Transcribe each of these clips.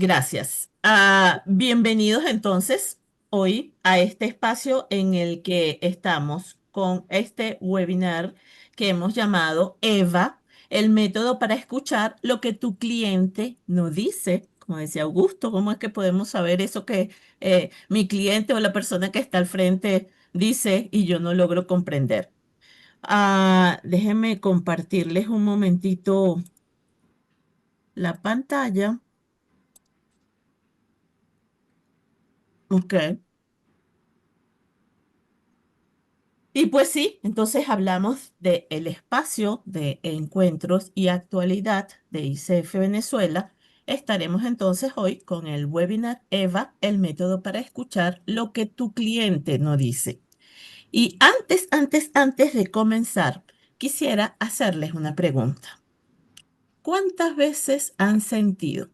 Gracias. Bienvenidos entonces hoy a este espacio en el que estamos con este webinar que hemos llamado EVA, el método para escuchar lo que tu cliente no dice. Como decía Augusto, ¿cómo es que podemos saber eso que mi cliente o la persona que está al frente dice y yo no logro comprender? Déjenme compartirles un momentito la pantalla. Ok. Y pues sí, entonces hablamos del espacio de encuentros y actualidad de ICF Venezuela. Estaremos entonces hoy con el webinar EVA, el método para escuchar lo que tu cliente no dice. Y antes de comenzar, quisiera hacerles una pregunta. ¿Cuántas veces han sentido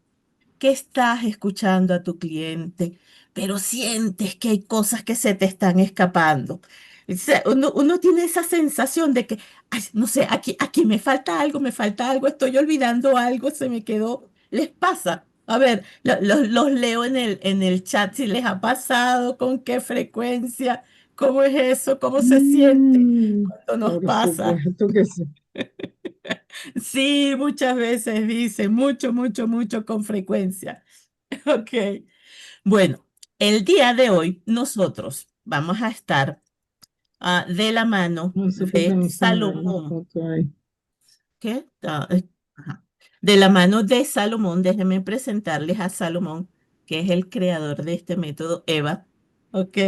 que estás escuchando a tu cliente, pero sientes que hay cosas que se te están escapando? O sea, uno tiene esa sensación de que, "Ay, no sé, aquí me falta algo, estoy olvidando algo, se me quedó". ¿Les pasa? A ver, los leo en el chat si les ha pasado, con qué frecuencia, cómo es eso, cómo se siente cuando nos Por pasa. supuesto que sí. Sí, muchas veces dice, mucho, con frecuencia. Ok. Bueno, el día de hoy nosotros vamos a estar de la mano No sé por qué de no se me ve la Salomón. foto ahí. ¿Qué? Ajá. De la mano de Salomón, déjenme presentarles a Salomón, que es el creador de este método EVA. ¿Ok?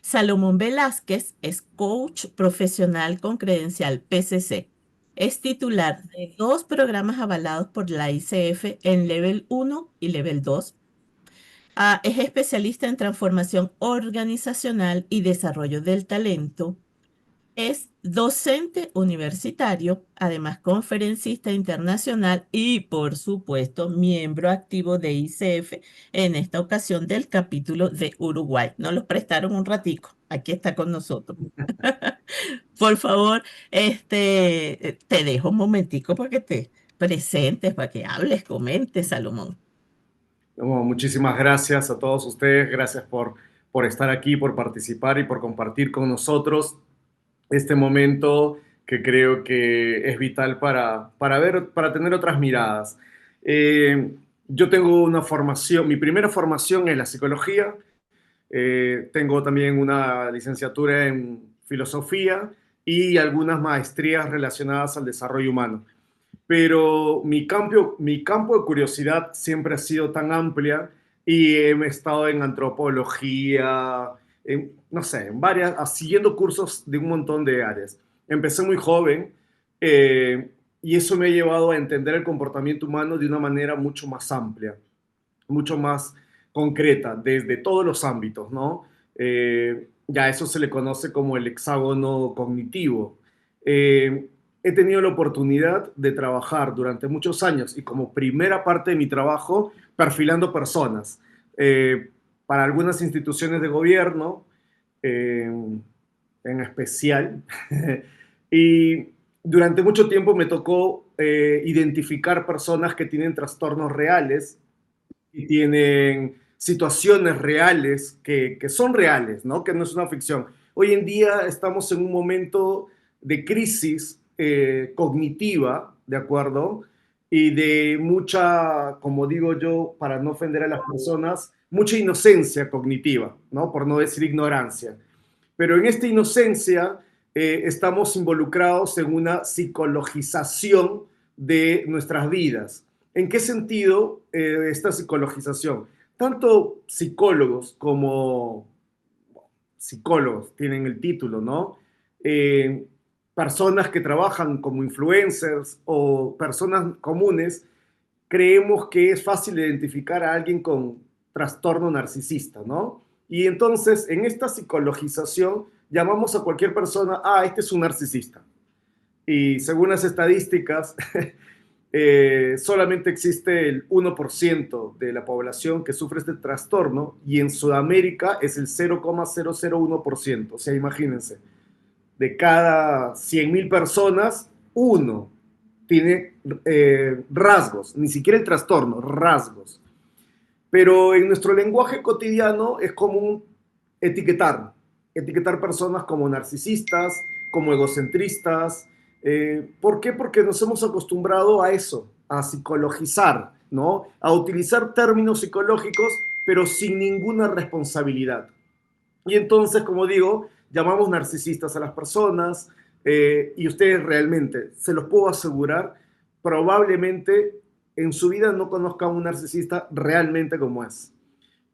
Salomón Velázquez es coach profesional con credencial PCC. Es titular de dos programas avalados por la ICF en Level 1 y Level 2. Es especialista en transformación organizacional y desarrollo del talento. Es docente universitario, además conferencista internacional y, por supuesto, miembro activo de ICF, en esta ocasión del capítulo de Uruguay. Nos los prestaron un ratico. Aquí está con nosotros. Por favor, te dejo un momentico para que te presentes, para que hables, comentes, Salomón. Bueno, muchísimas gracias a todos ustedes, gracias por estar aquí, por participar y por compartir con nosotros este momento que creo que es vital para tener otras miradas. Yo tengo una formación, mi primera formación es la psicología, tengo también una licenciatura en filosofía y algunas maestrías relacionadas al desarrollo humano, pero mi campo de curiosidad siempre ha sido tan amplia y he estado en antropología, no sé, en varias, siguiendo cursos de un montón de áreas. Empecé muy joven y eso me ha llevado a entender el comportamiento humano de una manera mucho más amplia, mucho más concreta, desde todos los ámbitos, ¿no? Ya eso se le conoce como el hexágono cognitivo. He tenido la oportunidad de trabajar durante muchos años y como primera parte de mi trabajo, perfilando personas para algunas instituciones de gobierno eh, en especial. Y durante mucho tiempo me tocó identificar personas que tienen trastornos reales y tienen situaciones reales que son reales, ¿no? Que no es una ficción. Hoy en día estamos en un momento de crisis cognitiva, ¿de acuerdo? Y de mucha, como digo yo, para no ofender a las personas, mucha inocencia cognitiva, ¿no? Por no decir ignorancia. Pero en esta inocencia estamos involucrados en una psicologización de nuestras vidas. ¿En qué sentido esta psicologización? Tanto psicólogos como psicólogos tienen el título, ¿no? Eh, Personas que trabajan como influencers o personas comunes, creemos que es fácil identificar a alguien con trastorno narcisista, ¿no? Y entonces, en esta psicologización, llamamos a cualquier persona, este es un narcisista. Y según las estadísticas, solamente existe el 1% de la población que sufre este trastorno y en Sudamérica es el 0,001%. O sea, imagínense, de cada 100.000 personas, uno tiene rasgos, ni siquiera el trastorno, rasgos. Pero en nuestro lenguaje cotidiano es común etiquetar, etiquetar personas como narcisistas, como egocentristas. ¿Por qué? Porque nos hemos acostumbrado a eso, a psicologizar, ¿no? A utilizar términos psicológicos, pero sin ninguna responsabilidad. Y entonces, como digo, llamamos narcisistas a las personas y ustedes realmente, se los puedo asegurar, probablemente en su vida no conozcan a un narcisista realmente como es.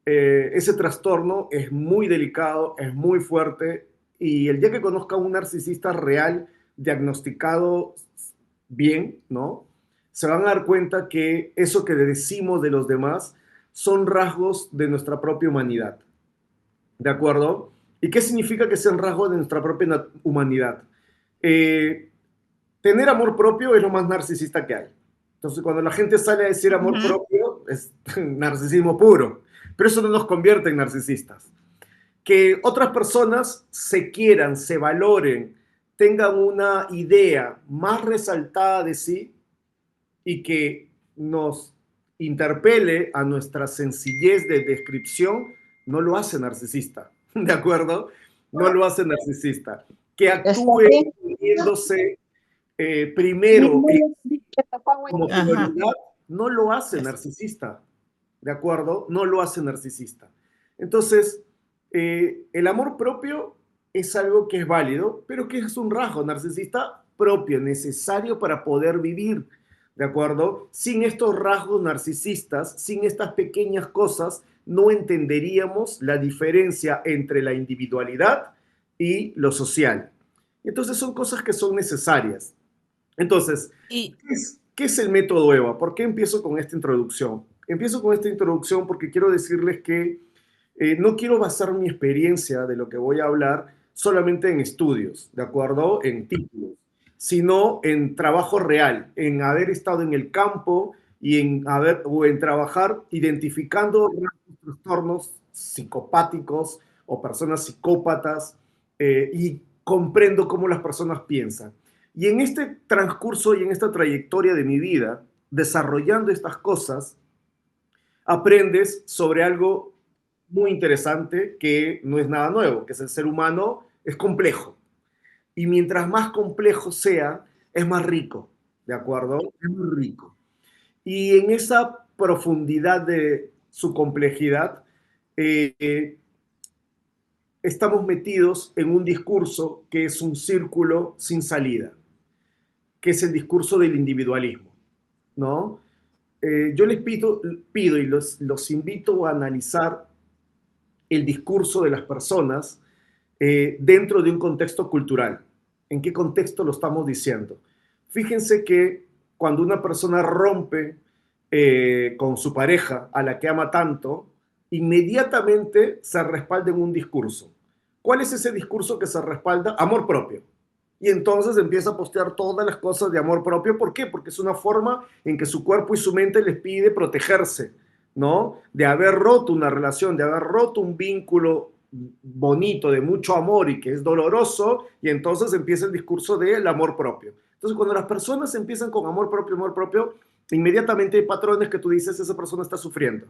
Ese trastorno es muy delicado, es muy fuerte y el día que conozca a un narcisista real, diagnosticado bien, ¿no? Se van a dar cuenta que eso que le decimos de los demás son rasgos de nuestra propia humanidad. ¿De acuerdo? ¿Y qué significa que sean rasgos de nuestra propia humanidad? Eh, Tener amor propio es lo más narcisista que hay. Entonces, cuando la gente sale a decir amor Ujú. propio, es narcisismo puro. Pero eso no nos convierte en narcisistas. Que otras personas se quieran, se valoren, tengan una idea más resaltada de sí y que nos interpele a nuestra sencillez de descripción, no lo hace narcisista, ¿de acuerdo? No lo hace narcisista. Que Está actúe bien. poniéndose primero como Ajá. prioridad, no lo hace Es- narcisista, ¿de acuerdo? No lo hace narcisista. Entonces, el amor propio es algo que es válido, pero que es un rasgo narcisista propio, necesario para poder vivir, ¿de acuerdo? Sin estos rasgos narcisistas, sin estas pequeñas cosas, no entenderíamos la diferencia entre la individualidad y lo social. Entonces son cosas que son necesarias. Entonces, Y, ¿qué es el método EVA? ¿Por qué empiezo con esta introducción? Empiezo con esta introducción porque quiero decirles que no quiero basar mi experiencia de lo que voy a hablar solamente en estudios, ¿de acuerdo? En títulos, sino en trabajo real, en haber estado en el campo y en haber o en trabajar identificando trastornos psicopáticos o personas psicópatas y comprendo cómo las personas piensan. Y en este transcurso y en esta trayectoria de mi vida, desarrollando estas cosas, aprendes sobre algo muy interesante que no es nada nuevo, que es el ser humano es complejo. Y mientras más complejo sea, es más rico, ¿de acuerdo? Es muy rico. Y en esa profundidad de su complejidad, eh, estamos metidos en un discurso que es un círculo sin salida, que es el discurso del individualismo, ¿no? Yo les pido y los invito a analizar el discurso de las personas dentro de un contexto cultural. ¿En qué contexto lo estamos diciendo? Fíjense que cuando una persona rompe con su pareja, a la que ama tanto, inmediatamente se respalda en un discurso. ¿Cuál es ese discurso que se respalda? Amor propio. Y entonces empieza a postear todas las cosas de amor propio. ¿Por qué? Porque es una forma en que su cuerpo y su mente les pide protegerse, ¿no? De haber roto una relación, de haber roto un vínculo bonito, de mucho amor y que es doloroso, y entonces empieza el discurso del amor propio. Entonces, cuando las personas empiezan con amor propio, inmediatamente hay patrones que tú dices, esa persona está sufriendo,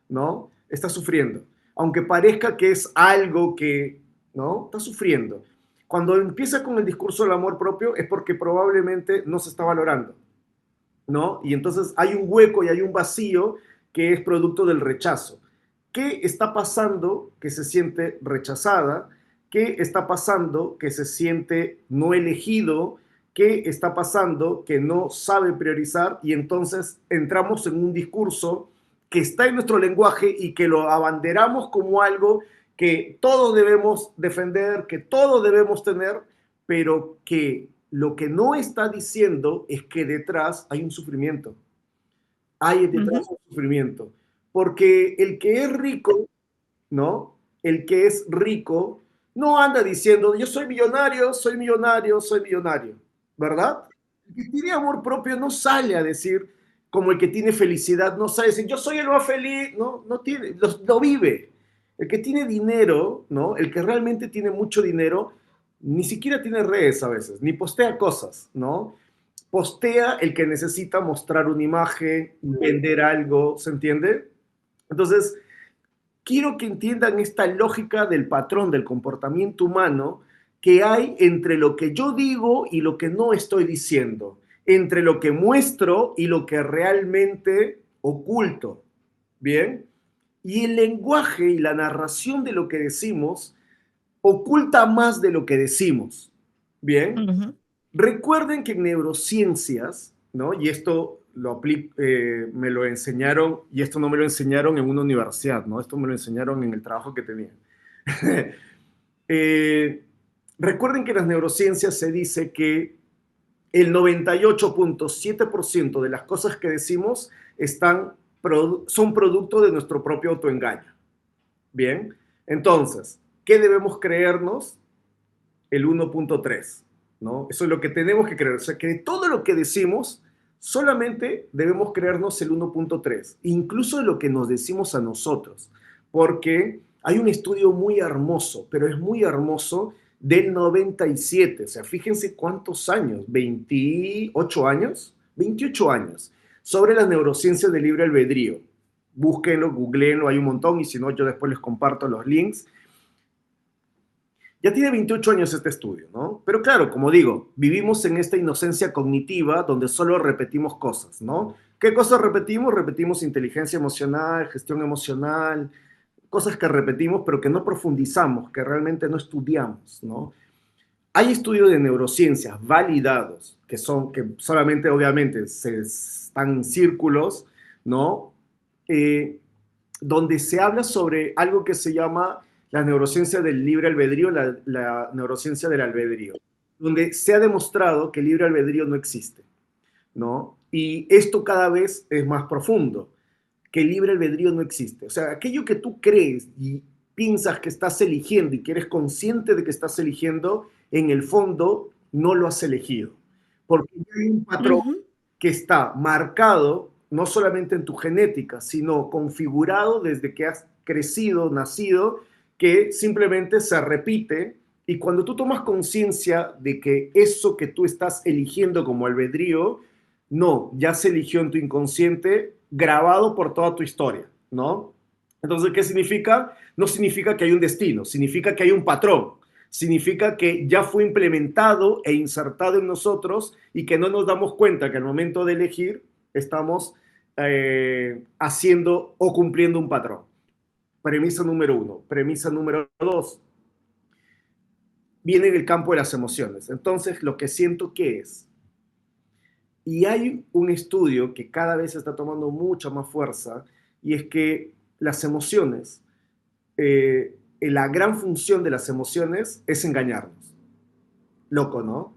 ¿no? Está sufriendo. Aunque parezca que es algo que, ¿no? Está sufriendo. Cuando empieza con el discurso del amor propio es porque probablemente no se está valorando, ¿no? Y entonces hay un hueco y hay un vacío que es producto del rechazo. ¿Qué está pasando que se siente rechazada? ¿Qué está pasando que se siente no elegido? ¿Qué está pasando que no sabe priorizar? Y entonces entramos en un discurso que está en nuestro lenguaje y que lo abanderamos como algo que todos debemos defender, que todos debemos tener, pero que lo que no está diciendo es que detrás hay un sufrimiento. Hay detrás ujú. un sufrimiento. Porque el que es rico, ¿no? El que es rico no anda diciendo, yo soy millonario, soy millonario, soy millonario, ¿verdad? El que tiene amor propio no sale a decir, como el que tiene felicidad, no sale a decir, yo soy el más feliz, no, no tiene, lo vive. El que tiene dinero, ¿no? El que realmente tiene mucho dinero, ni siquiera tiene redes a veces, ni postea cosas, ¿no? Postea el que necesita mostrar una imagen, vender algo, ¿se entiende? Entonces, quiero que entiendan esta lógica del patrón del comportamiento humano que hay entre lo que yo digo y lo que no estoy diciendo, entre lo que muestro y lo que realmente oculto. ¿Bien? Y el lenguaje y la narración de lo que decimos oculta más de lo que decimos. ¿Bien? Ujú, Recuerden que en neurociencias, ¿no? Y esto me lo enseñaron, y esto no me lo enseñaron en una universidad, ¿no? Esto me lo enseñaron en el trabajo que tenía. eh, Recuerden que en las neurociencias se dice que el 98.7% de las cosas que decimos son producto de nuestro propio autoengaño. Bien, entonces, ¿qué debemos creernos? El 1.3, ¿no? Eso es lo que tenemos que creer. O sea, que de todo lo que decimos, solamente debemos creernos el 1.3, incluso de lo que nos decimos a nosotros, porque hay un estudio muy hermoso, pero es muy hermoso, del 97. O sea, fíjense cuántos años, 28 años, 28 años, sobre las neurociencias del libre albedrío. Búsquenlo, googleenlo, hay un montón, y si no, yo después les comparto los links. Ya tiene 28 años este estudio, ¿no? Pero claro, como digo, vivimos en esta inocencia cognitiva donde solo repetimos cosas, ¿no? ¿Qué cosas repetimos? Repetimos inteligencia emocional, gestión emocional, cosas que repetimos pero que no profundizamos, que realmente no estudiamos, ¿no? Hay estudios de neurociencias validados que solamente obviamente se están en círculos, ¿no? Eh, Donde se habla sobre algo que se llama la neurociencia del libre albedrío, la neurociencia del albedrío, donde se ha demostrado que el libre albedrío no existe, ¿no? Y esto cada vez es más profundo, que el libre albedrío no existe. O sea, aquello que tú crees y piensas que estás eligiendo y que eres consciente de que estás eligiendo, en el fondo no lo has elegido. Porque hay un patrón ujú. que está marcado no solamente en tu genética, sino configurado desde que has crecido, nacido, que simplemente se repite. Y cuando tú tomas conciencia de que eso que tú estás eligiendo como albedrío, no, ya se eligió en tu inconsciente, grabado por toda tu historia, ¿no? Entonces, ¿qué significa? No significa que hay un destino, significa que hay un patrón, significa que ya fue implementado e insertado en nosotros y que no nos damos cuenta que al momento de elegir estamos haciendo o cumpliendo un patrón. Premisa número uno. Premisa número dos. Viene en el campo de las emociones. Entonces, lo que siento que es. Y hay un estudio que cada vez está tomando mucha más fuerza, y es que las emociones, la gran función de las emociones es engañarnos. Loco, ¿no?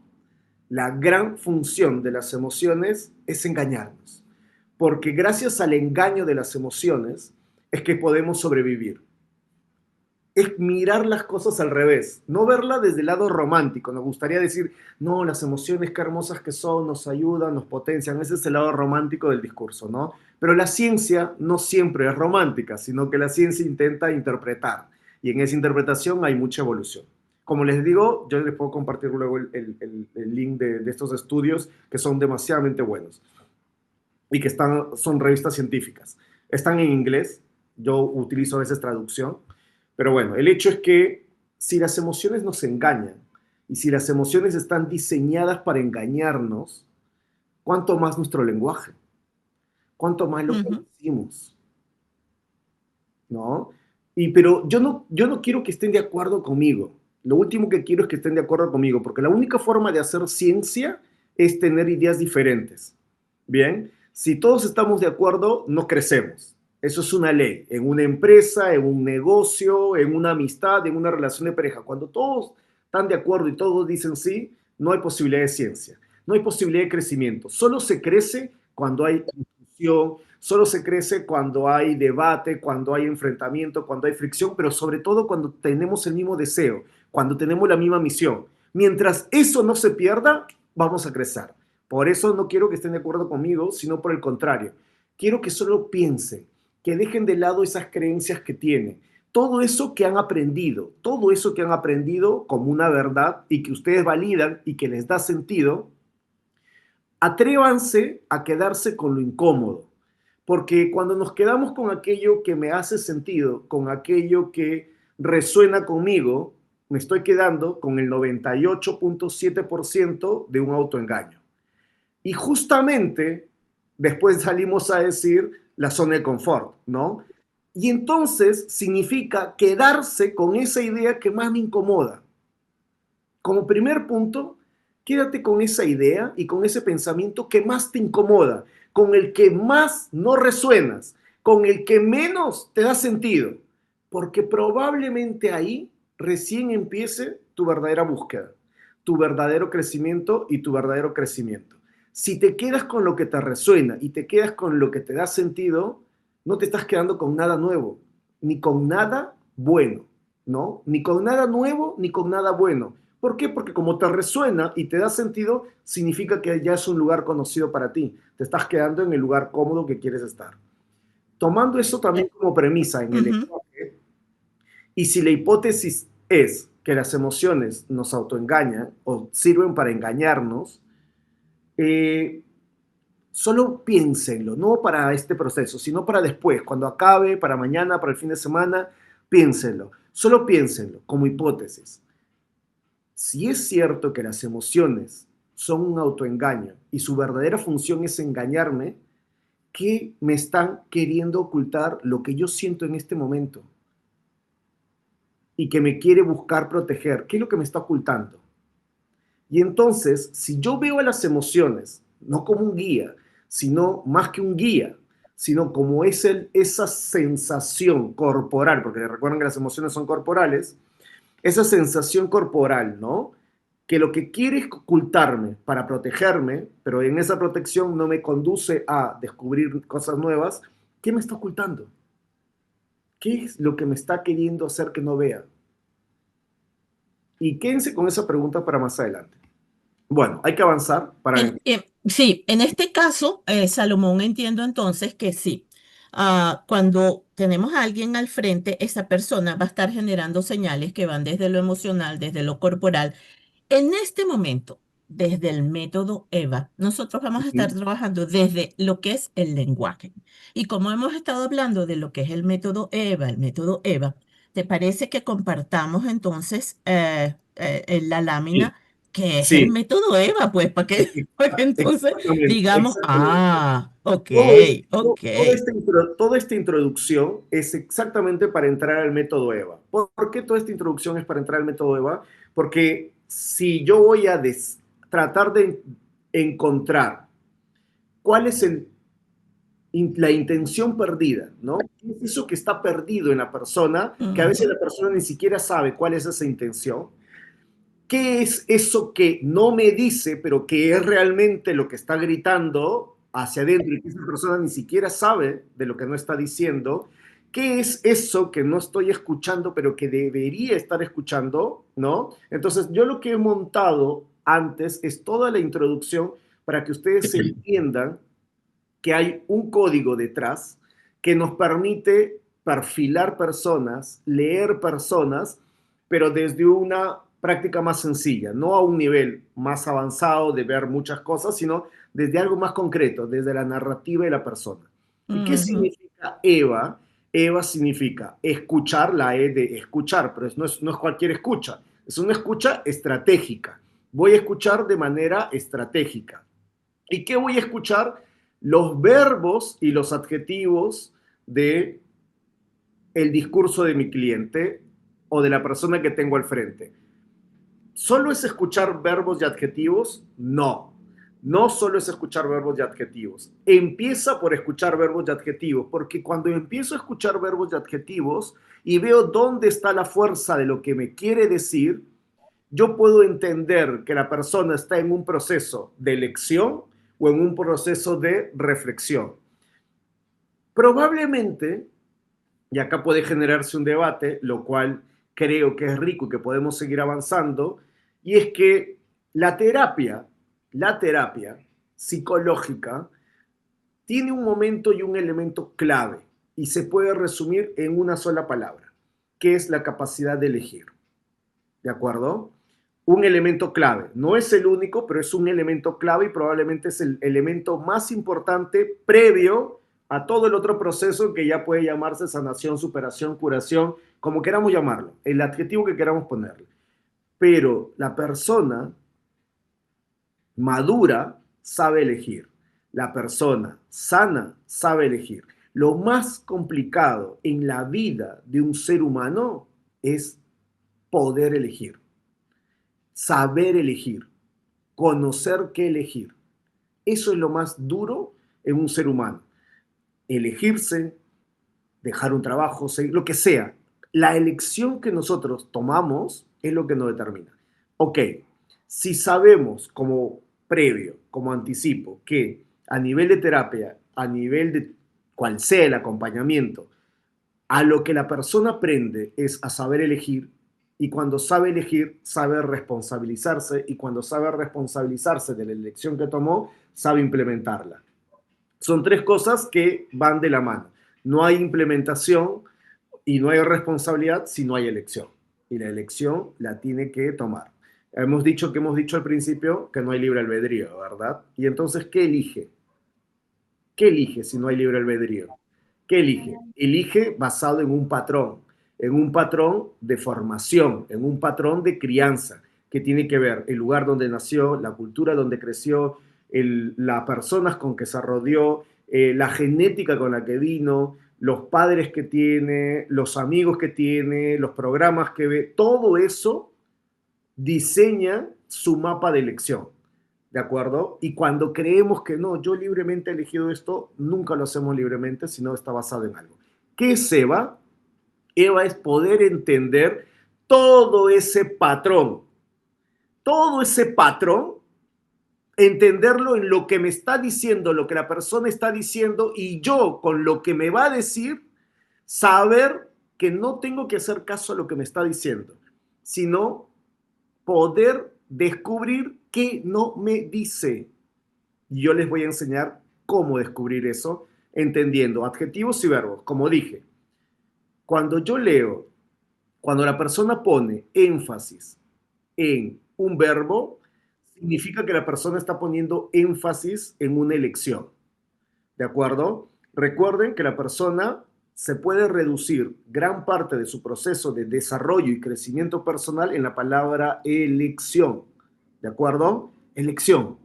La gran función de las emociones es engañarnos, porque gracias al engaño de las emociones es que podemos sobrevivir. Es mirar las cosas al revés, no verla desde el lado romántico. Nos gustaría decir, no, las emociones qué hermosas que son, nos ayudan, nos potencian. Ese es el lado romántico del discurso, ¿no? Pero la ciencia no siempre es romántica, sino que la ciencia intenta interpretar. Y en esa interpretación hay mucha evolución. Como les digo, yo les puedo compartir luego el link de estos estudios que son demasiadamente buenos y que son revistas científicas. Están en inglés, yo utilizo a veces traducción, pero bueno, el hecho es que si las emociones nos engañan y si las emociones están diseñadas para engañarnos, ¿cuánto más nuestro lenguaje? ¿Cuánto más lo que Ujú, decimos? ¿No? Pero yo no quiero que estén de acuerdo conmigo. Lo último que quiero es que estén de acuerdo conmigo, porque la única forma de hacer ciencia es tener ideas diferentes. Bien, si todos estamos de acuerdo, no crecemos. Eso es una ley. En una empresa, en un negocio, en una amistad, en una relación de pareja. Cuando todos están de acuerdo y todos dicen sí, no hay posibilidad de ciencia. No hay posibilidad de crecimiento. Solo se crece cuando hay discusión, solo se crece cuando hay debate, cuando hay enfrentamiento, cuando hay fricción, pero sobre todo cuando tenemos el mismo deseo, cuando tenemos la misma misión. Mientras eso no se pierda, vamos a crecer. Por eso no quiero que estén de acuerdo conmigo, sino por el contrario. Quiero que solo piensen, que dejen de lado esas creencias que tienen. Todo eso que han aprendido, todo eso que han aprendido como una verdad y que ustedes validan y que les da sentido, atrévanse a quedarse con lo incómodo, Porque cuando nos quedamos con aquello que me hace sentido, con aquello que resuena conmigo, me estoy quedando con el 98.7% de un autoengaño. Y justamente después salimos a decir la zona de confort, ¿no? Y entonces significa quedarse con esa idea que más me incomoda. Como primer punto, quédate con esa idea y con ese pensamiento que más te incomoda, con el que más no resuenas, con el que menos te da sentido, porque probablemente ahí recién empiece tu verdadera búsqueda, tu verdadero crecimiento y tu verdadero crecimiento. Si te quedas con lo que te resuena y te quedas con lo que te da sentido, no te estás quedando con nada nuevo, ni con nada bueno, ¿no? Ni con nada nuevo, ni con nada bueno. ¿Por qué? Porque como te resuena y te da sentido, significa que ya es un lugar conocido para ti. Te estás quedando en el lugar cómodo que quieres estar. Tomando eso también Eh, como premisa en el ujú. lenguaje, y si la hipótesis es que las emociones nos autoengañan o sirven para engañarnos, eh, solo piénsenlo, no para este proceso, sino para después, cuando acabe, para mañana, para el fin de semana, piénsenlo. Solo piénsenlo como hipótesis. Si es cierto que las emociones son un autoengaño y su verdadera función es engañarme, ¿qué me están queriendo ocultar lo que yo siento en este momento y que me quiere buscar proteger? ¿Qué es lo que me está ocultando? Y entonces, si yo veo a las emociones no como un guía, sino más que un guía, sino como esa sensación corporal, porque recuerden que las emociones son corporales, esa sensación corporal, ¿no? Que lo que quiere es ocultarme para protegerme, pero en esa protección no me conduce a descubrir cosas nuevas, ¿qué me está ocultando? ¿Qué es lo que me está queriendo hacer que no vea? Y quédense con esa pregunta para más adelante. Bueno, hay que avanzar para... Sí, en este caso, Salomón, entiendo entonces que sí. Cuando tenemos a alguien al frente, esa persona va a estar generando señales que van desde lo emocional, desde lo corporal. En este momento, desde el método EVA, nosotros vamos a estar trabajando desde lo que es el lenguaje. Y como hemos estado hablando de lo que es el método EVA, ¿te parece que compartamos entonces en la lámina Sí, que es el sí, método EVA? Pues para que entonces exactamente, digamos, exactamente. ok, ok. Toda esta introducción es exactamente para entrar al método EVA. ¿Por qué toda esta introducción es para entrar al método EVA? Porque si yo voy a tratar de encontrar cuál es la intención perdida, ¿no? ¿Qué es eso que está perdido en la persona? Que a veces Ujú, la persona ni siquiera sabe cuál es esa intención. ¿Qué es eso que no me dice, pero que es realmente lo que está gritando hacia adentro y que esa persona ni siquiera sabe de lo que no está diciendo? ¿Qué es eso que no estoy escuchando, pero que debería estar escuchando? ¿No? Entonces, yo lo que he montado antes es toda la introducción para que ustedes entiendan que hay un código detrás que nos permite perfilar personas, leer personas, pero desde una práctica más sencilla, no a un nivel más avanzado de ver muchas cosas, sino desde algo más concreto, desde la narrativa de la persona. ¿Y qué ujú, significa EVA? EVA significa escuchar, la E de escuchar, pero no es cualquier escucha, es una escucha estratégica. Voy a escuchar de manera estratégica. ¿Y qué voy a escuchar? Los verbos y los adjetivos de el discurso de mi cliente o de la persona que tengo al frente. ¿Solo es escuchar verbos y adjetivos? No. No solo es escuchar verbos y adjetivos. Empieza por escuchar verbos y adjetivos, porque cuando empiezo a escuchar verbos y adjetivos y veo dónde está la fuerza de lo que me quiere decir, yo puedo entender que la persona está en un proceso de elección o en un proceso de reflexión. Probablemente, y acá puede generarse un debate, lo cual creo que es rico y que podemos seguir avanzando, y es que la terapia, la terapia psicológica tiene un momento y un elemento clave y se puede resumir en una sola palabra, que es la capacidad de elegir. ¿De acuerdo? Un elemento clave. No es el único, pero es un elemento clave y probablemente es el elemento más importante previo a todo el otro proceso que ya puede llamarse sanación, superación, curación, como queramos llamarlo, el adjetivo que queramos ponerle. Pero la persona madura sabe elegir. La persona sana sabe elegir. Lo más complicado en la vida de un ser humano es poder elegir, saber elegir, conocer qué elegir. Eso es lo más duro en un ser humano. Elegirse, dejar un trabajo, seguir, lo que sea. La elección que nosotros tomamos es lo que nos determina. Ok, si sabemos como previo, como anticipo, que a nivel de terapia, a nivel de cual sea el acompañamiento, a lo que la persona aprende es a saber elegir, y cuando sabe elegir, sabe responsabilizarse, y cuando sabe responsabilizarse de la elección que tomó, sabe implementarla. Son tres cosas que van de la mano. No hay implementación y no hay responsabilidad si no hay elección. Y la elección la tiene que tomar. Hemos dicho al principio que no hay libre albedrío, ¿verdad? Y entonces, ¿qué elige? ¿Qué elige si no hay libre albedrío? ¿Qué elige? Elige basado en un patrón de formación, en un patrón de crianza, que tiene que ver el lugar donde nació, la cultura donde creció, las personas con que se rodeó, la genética con la que vino, los padres que tiene, los amigos que tiene, los programas que ve, todo eso diseña su mapa de elección. ¿De acuerdo? Y cuando creemos que no, yo libremente he elegido esto, nunca lo hacemos libremente, sino está basado en algo. ¿Qué es Eva? Eva es poder entender todo ese patrón, todo ese patrón, entenderlo en lo que me está diciendo, lo que la persona está diciendo, y yo con lo que me va a decir, saber que no tengo que hacer caso a lo que me está diciendo, sino poder descubrir qué no me dice. Y yo les voy a enseñar cómo descubrir eso, entendiendo adjetivos y verbos. Como dije, cuando yo leo, cuando la persona pone énfasis en un verbo, significa que la persona está poniendo énfasis en una elección. ¿De acuerdo? Recuerden que la persona se puede reducir gran parte de su proceso de desarrollo y crecimiento personal en la palabra elección. ¿De acuerdo? Elección.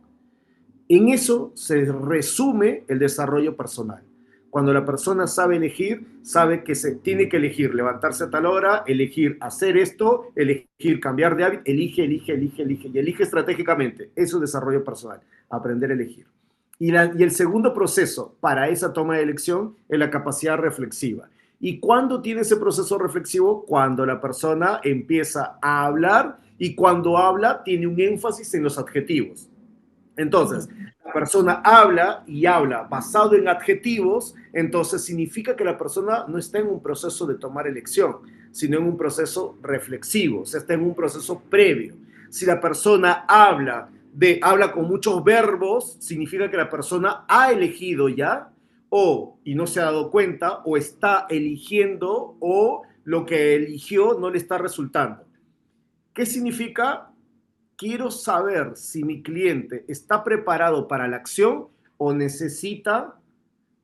En eso se resume el desarrollo personal. Cuando la persona sabe elegir, sabe que se tiene que elegir levantarse a tal hora, elegir hacer esto, elegir cambiar de hábito, elige y elige estratégicamente. Eso es desarrollo personal, aprender a elegir. Y el segundo proceso para esa toma de elección es la capacidad reflexiva. ¿Y cuándo tiene ese proceso reflexivo? Cuando la persona empieza a hablar, y cuando habla tiene un énfasis en los adjetivos. Entonces, la persona habla y habla basado en adjetivos, entonces significa que la persona no está en un proceso de tomar elección, sino en un proceso reflexivo, o sea, está en un proceso previo. Si la persona habla con muchos verbos, significa que la persona ha elegido ya, o y no se ha dado cuenta, o está eligiendo, o lo que eligió no le está resultando. ¿Qué significa? Quiero saber si mi cliente está preparado para la acción o necesita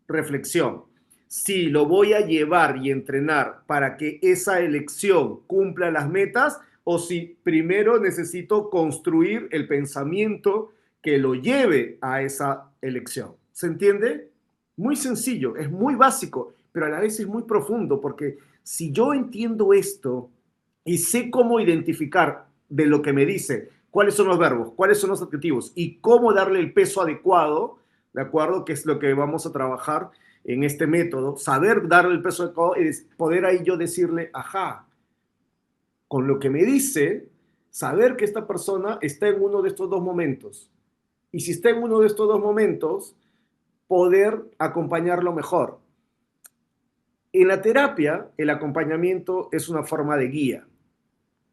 reflexión. Si lo voy a llevar y entrenar para que esa elección cumpla las metas, o si primero necesito construir el pensamiento que lo lleve a esa elección. ¿Se entiende? Muy sencillo, es muy básico, pero a la vez es muy profundo, porque si yo entiendo esto y sé cómo identificar de lo que me dice cuáles son los verbos, cuáles son los adjetivos y cómo darle el peso adecuado, ¿de acuerdo? Que es lo que vamos a trabajar en este método, saber darle el peso adecuado y poder ahí yo decirle, ajá, con lo que me dice, saber que esta persona está en uno de estos dos momentos. Y si está en uno de estos dos momentos, poder acompañarlo mejor. En la terapia, el acompañamiento es una forma de guía,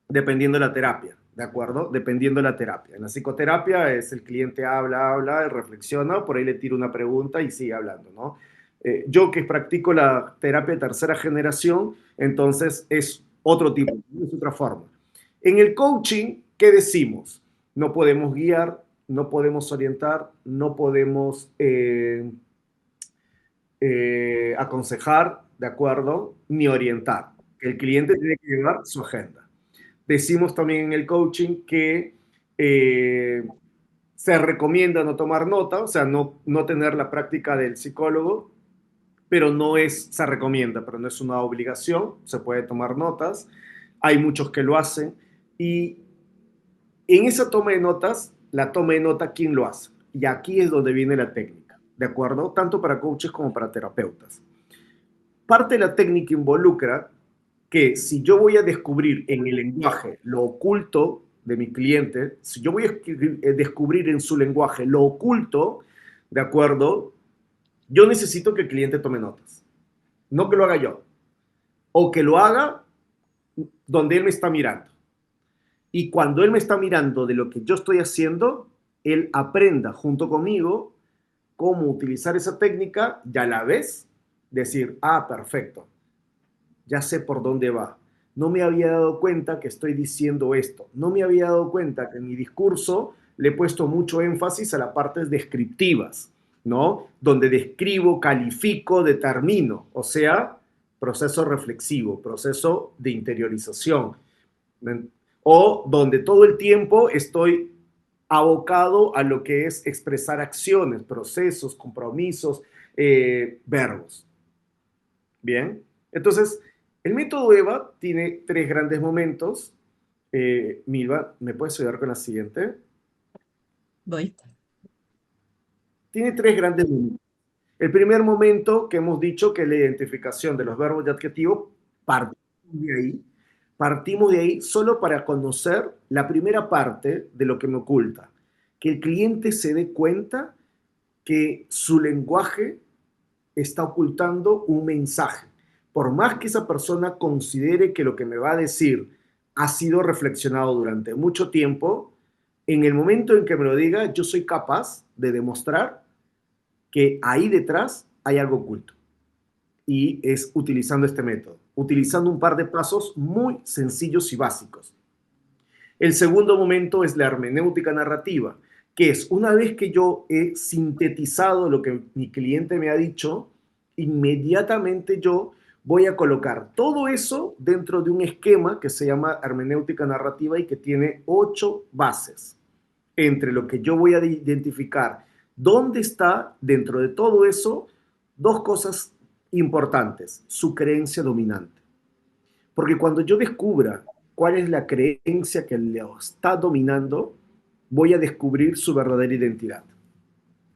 dependiendo de la terapia, ¿de acuerdo? Dependiendo de la terapia. En la psicoterapia es el cliente habla, reflexiona, por ahí le tiro una pregunta y sigue hablando, ¿no? Yo que practico la terapia de tercera generación, entonces es otro tipo, es otra forma. En el coaching, ¿qué decimos? No podemos guiar, no podemos orientar, no podemos aconsejar, ¿de acuerdo? Ni orientar. El cliente tiene que llevar su agenda. Decimos también en el coaching que se recomienda no tomar nota, o sea, no tener la práctica del psicólogo, pero no es, se recomienda, pero no es una obligación, se puede tomar notas. Hay muchos que lo hacen y en esa toma de notas, la toma de nota, ¿quién lo hace? Y aquí es donde viene la técnica, ¿de acuerdo? Tanto para coaches como para terapeutas. Parte de la técnica involucra que si yo voy a descubrir en el lenguaje lo oculto de mi cliente, si yo voy a descubrir en su lenguaje lo oculto, ¿de acuerdo? Yo necesito que el cliente tome notas, no que lo haga yo, o que lo haga donde él me está mirando. Y cuando él me está mirando de lo que yo estoy haciendo, él aprenda junto conmigo cómo utilizar esa técnica y a la vez decir, ah, perfecto, ya sé por dónde va. No me había dado cuenta que estoy diciendo esto. No me había dado cuenta que en mi discurso le he puesto mucho énfasis a las partes descriptivas, ¿no? Donde describo, califico, determino, o sea, proceso reflexivo, proceso de interiorización, o donde todo el tiempo estoy abocado a lo que es expresar acciones, procesos, compromisos, verbos. Bien, entonces el método EVA tiene tres grandes momentos. Milva, ¿me puedes ayudar con la siguiente? Voy. Tiene tres grandes momentos. El primer momento que hemos dicho que es la identificación de los verbos y adjetivos, partimos de ahí. Partimos de ahí solo para conocer la primera parte de lo que me oculta. Que el cliente se dé cuenta que su lenguaje está ocultando un mensaje. Por más que esa persona considere que lo que me va a decir ha sido reflexionado durante mucho tiempo, en el momento en que me lo diga, yo soy capaz de demostrar que ahí detrás hay algo oculto. Y es utilizando este método, utilizando un par de pasos muy sencillos y básicos. El segundo momento es la hermenéutica narrativa, que es una vez que yo he sintetizado lo que mi cliente me ha dicho, inmediatamente yo voy a colocar todo eso dentro de un esquema que se llama hermenéutica narrativa y que tiene 8 bases. Entre lo que yo voy a identificar, dónde está dentro de todo eso, dos cosas importantes, su creencia dominante. Porque cuando yo descubra cuál es la creencia que le está dominando, voy a descubrir su verdadera identidad.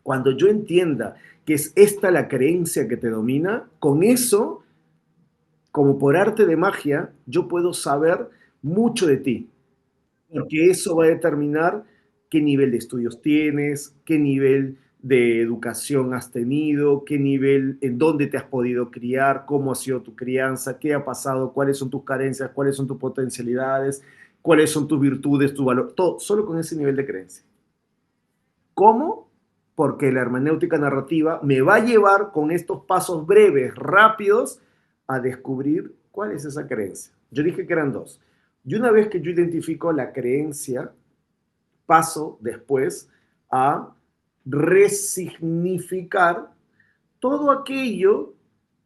Cuando yo entienda que es esta la creencia que te domina, con eso, como por arte de magia, yo puedo saber mucho de ti, porque eso va a determinar qué nivel de estudios tienes, qué nivel de educación has tenido, qué nivel, en dónde te has podido criar, cómo ha sido tu crianza, qué ha pasado, cuáles son tus carencias, cuáles son tus potencialidades, cuáles son tus virtudes, tu valor, todo, solo con ese nivel de creencia. ¿Cómo? Porque la hermenéutica narrativa me va a llevar con estos pasos breves, rápidos, a descubrir cuál es esa creencia. Yo dije que eran dos. Y una vez que yo identifico la creencia, paso después a resignificar todo aquello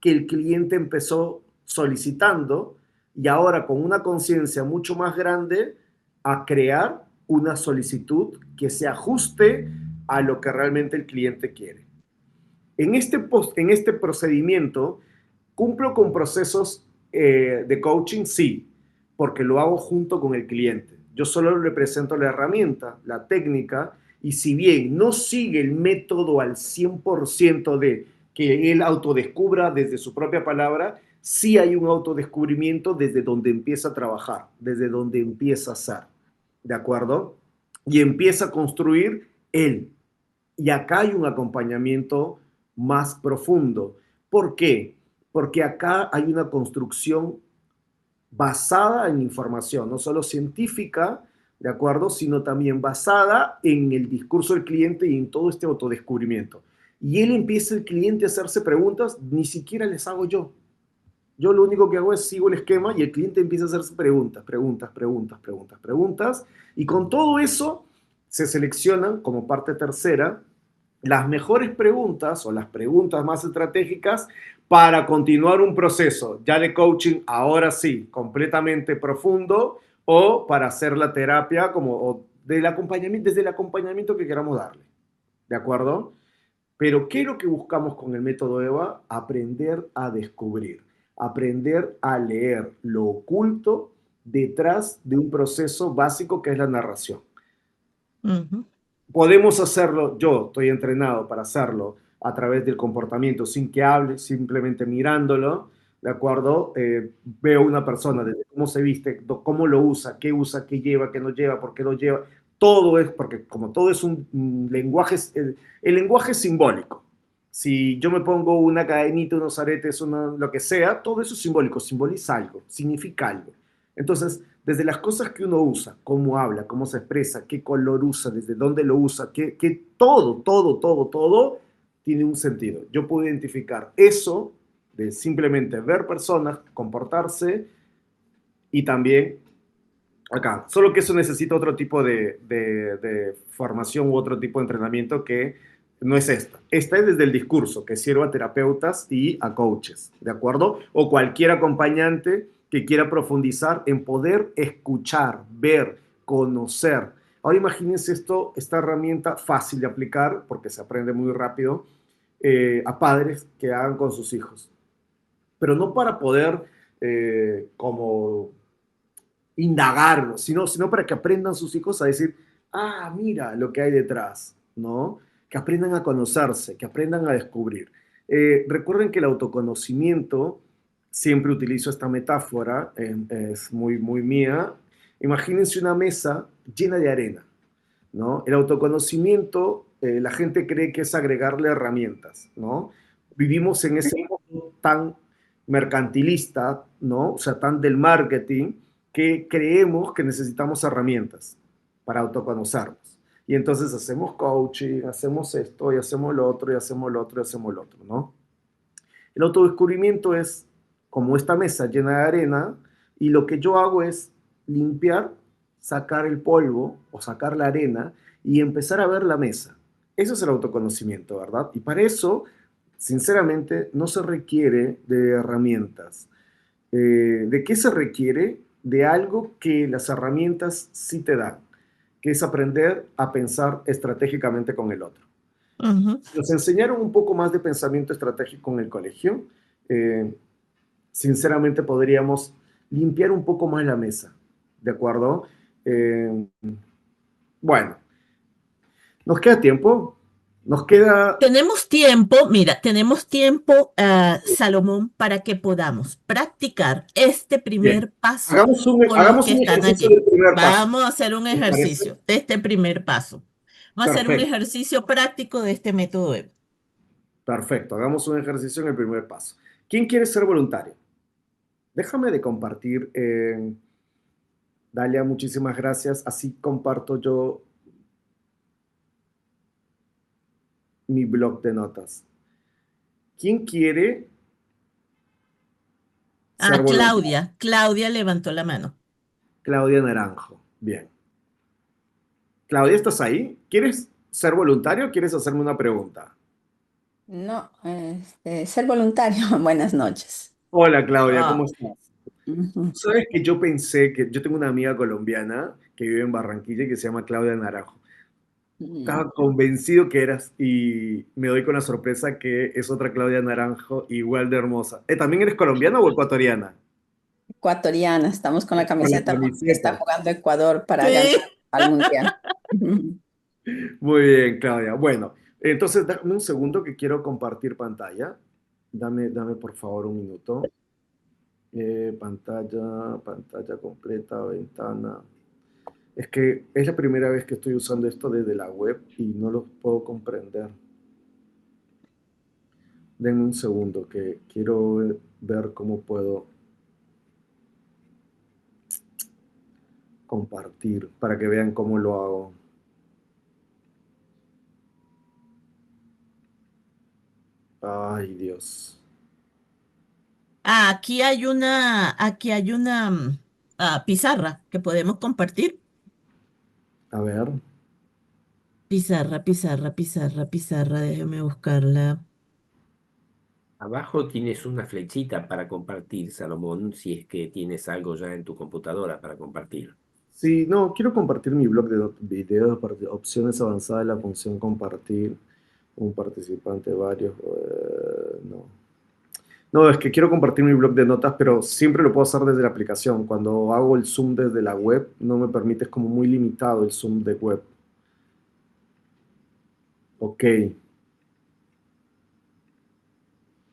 que el cliente empezó solicitando y ahora con una conciencia mucho más grande a crear una solicitud que se ajuste a lo que realmente el cliente quiere. En este procedimiento, ¿cumplo con procesos de coaching? Sí, porque lo hago junto con el cliente. Yo solo le presento la herramienta, la técnica, y si bien no sigue el método al 100% de que él autodescubra desde su propia palabra, sí hay un autodescubrimiento desde donde empieza a trabajar, desde donde empieza a ser, ¿de acuerdo? Y empieza a construir él. Y acá hay un acompañamiento más profundo. ¿Por qué? Porque acá hay una construcción basada en información, no solo científica, ¿de acuerdo? Sino también basada en el discurso del cliente y en todo este autodescubrimiento. Y él empieza, el cliente, a hacerse preguntas, ni siquiera les hago yo. Yo lo único que hago es sigo el esquema y el cliente empieza a hacerse preguntas, preguntas, preguntas, preguntas. Y con todo eso se seleccionan como parte tercera las mejores preguntas o las preguntas más estratégicas para continuar un proceso ya de coaching, ahora sí, completamente profundo, o para hacer la terapia como o del acompañamiento, desde el acompañamiento que queramos darle. ¿De acuerdo? Pero ¿qué es lo que buscamos con el método EVA? Aprender a descubrir, aprender a leer lo oculto detrás de un proceso básico que es la narración. Ujú, Podemos hacerlo, yo estoy entrenado para hacerlo a través del comportamiento sin que hable, simplemente mirándolo, ¿de acuerdo? Veo una persona desde cómo se viste, cómo lo usa, qué lleva, qué no lleva, por qué lo lleva. Todo es, porque como todo es un lenguaje, el lenguaje es simbólico. Si yo me pongo una cadenita, unos aretes, lo que sea, todo eso es simbólico, simboliza algo, significa algo. Entonces, desde las cosas que uno usa, cómo habla, cómo se expresa, qué color usa, desde dónde lo usa, que todo tiene un sentido. Yo puedo identificar eso de simplemente ver personas, comportarse y también acá. Solo que eso necesita otro tipo de formación u otro tipo de entrenamiento que no es esta. Esta es desde el discurso, que sirve a terapeutas y a coaches, ¿de acuerdo? O cualquier acompañante que quiera profundizar en poder escuchar, ver, conocer. Ahora imagínense esto, esta herramienta fácil de aplicar, porque se aprende muy rápido, a padres que hagan con sus hijos. Pero no para poder como indagarlo, sino para que aprendan sus hijos a decir, ah, mira lo que hay detrás, ¿no? Que aprendan a conocerse, que aprendan a descubrir. Recuerden que el autoconocimiento, siempre utilizo esta metáfora, es muy, muy mía. Imagínense una mesa llena de arena, ¿no? El autoconocimiento, la gente cree que es agregarle herramientas, ¿no? Vivimos en ese mundo tan mercantilista, ¿no? O sea, tan del marketing, que creemos que necesitamos herramientas para autoconocernos. Y entonces hacemos coaching, hacemos esto, y hacemos lo otro, y hacemos lo otro, y hacemos lo otro, ¿no? El autodescubrimiento es como esta mesa llena de arena, y lo que yo hago es limpiar, sacar el polvo o sacar la arena y empezar a ver la mesa. Eso es el autoconocimiento, ¿verdad? Y para eso, sinceramente, no se requiere de herramientas. ¿De qué se requiere? De algo que las herramientas sí te dan, que es aprender a pensar estratégicamente con el otro. ujú. Nos enseñaron un poco más de pensamiento estratégico en el colegio. Eh, Sinceramente podríamos limpiar un poco más la mesa, ¿de acuerdo? Eh, bueno, ¿nos queda tiempo? Nos queda... Tenemos tiempo, mira, tenemos tiempo, Salomón, para que podamos practicar este Bien, primer paso con los hagamos que un están ejercicio allí. del primer paso. Vamos a hacer un ¿Les parece? ejercicio de este primer paso. Vamos a hacer un Perfecto, ejercicio práctico de este método web. perfecto. Hagamos un ejercicio en el primer paso. ¿Quién quiere ser voluntario? Déjame de compartir. Dalia, muchísimas gracias. Así comparto yo mi blog de notas. ¿Quién quiere ser Ah, voluntario? Claudia levantó la mano. Claudia Naranjo. Bien. Claudia, ¿estás ahí? ¿Quieres ser voluntario o quieres hacerme una pregunta? No, ser voluntario. Buenas noches. Hola, Claudia, ¿cómo Ah, estás? Ujú. Sabes que yo pensé que yo tengo una amiga colombiana que vive en Barranquilla y que se llama Claudia Naranjo. Mm. Estaba convencido que eras y me doy con la sorpresa que es otra Claudia Naranjo igual de hermosa. ¿También eres colombiana o ecuatoriana? Ecuatoriana, estamos con la Por la camiseta porque está camiseta. jugando Ecuador para ganar sí. al Mundial. Ujú. Muy bien, Claudia. Bueno, entonces dame un segundo que quiero compartir pantalla. Dame por favor un minuto. Pantalla completa, ventana. Es que es la primera vez que estoy usando esto desde la web y no lo puedo comprender. Denme un segundo que quiero ver cómo puedo compartir para que vean cómo lo hago. Ay, Dios. Ah, aquí hay una pizarra que podemos compartir. A ver. Pizarra, pizarra, pizarra, pizarra, déjeme buscarla. Abajo tienes una flechita para compartir, Salomón, si es que tienes algo ya en tu computadora para compartir. Sí, no, quiero compartir mi blog de videos, opciones avanzadas de la función compartir, un participante, varios, no. No, es que quiero compartir mi blog de notas, pero siempre lo puedo hacer desde la aplicación. Cuando hago el Zoom desde la web, no me permite, es como muy limitado el Zoom de web. Ok,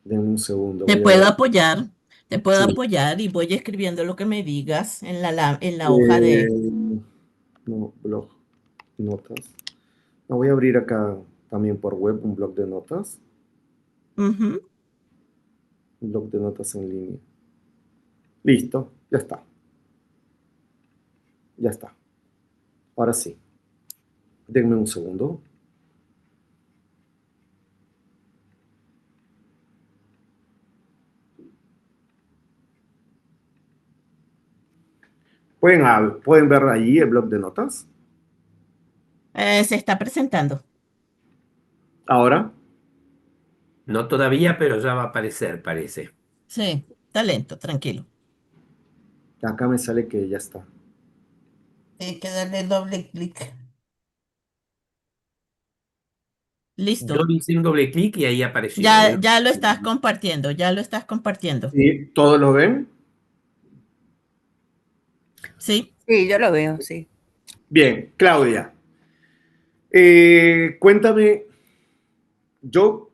denme un segundo, Te voy a puedo ver. apoyar, te puedo Sí. apoyar y voy escribiendo lo que me digas en en la hoja Eh, de... no, blog, notas. No, voy a abrir acá también por web un blog de notas. Ujú. Un blog de notas en línea. Listo, ya está. Ya está. Ahora sí. Denme un segundo. ¿Pueden ver ahí el blog de notas? Se está presentando. Ahora, No todavía, pero ya va a aparecer, parece. Sí, talento, tranquilo. acá me sale que ya está. Hay que darle doble clic. Yo Listo. hice un doble clic y ahí apareció, Ya, ¿eh? ya lo estás compartiendo, ya lo estás compartiendo. ¿Sí? ¿Todos lo ven? Sí, Sí, yo lo veo, sí. Bien, Claudia. Cuéntame, yo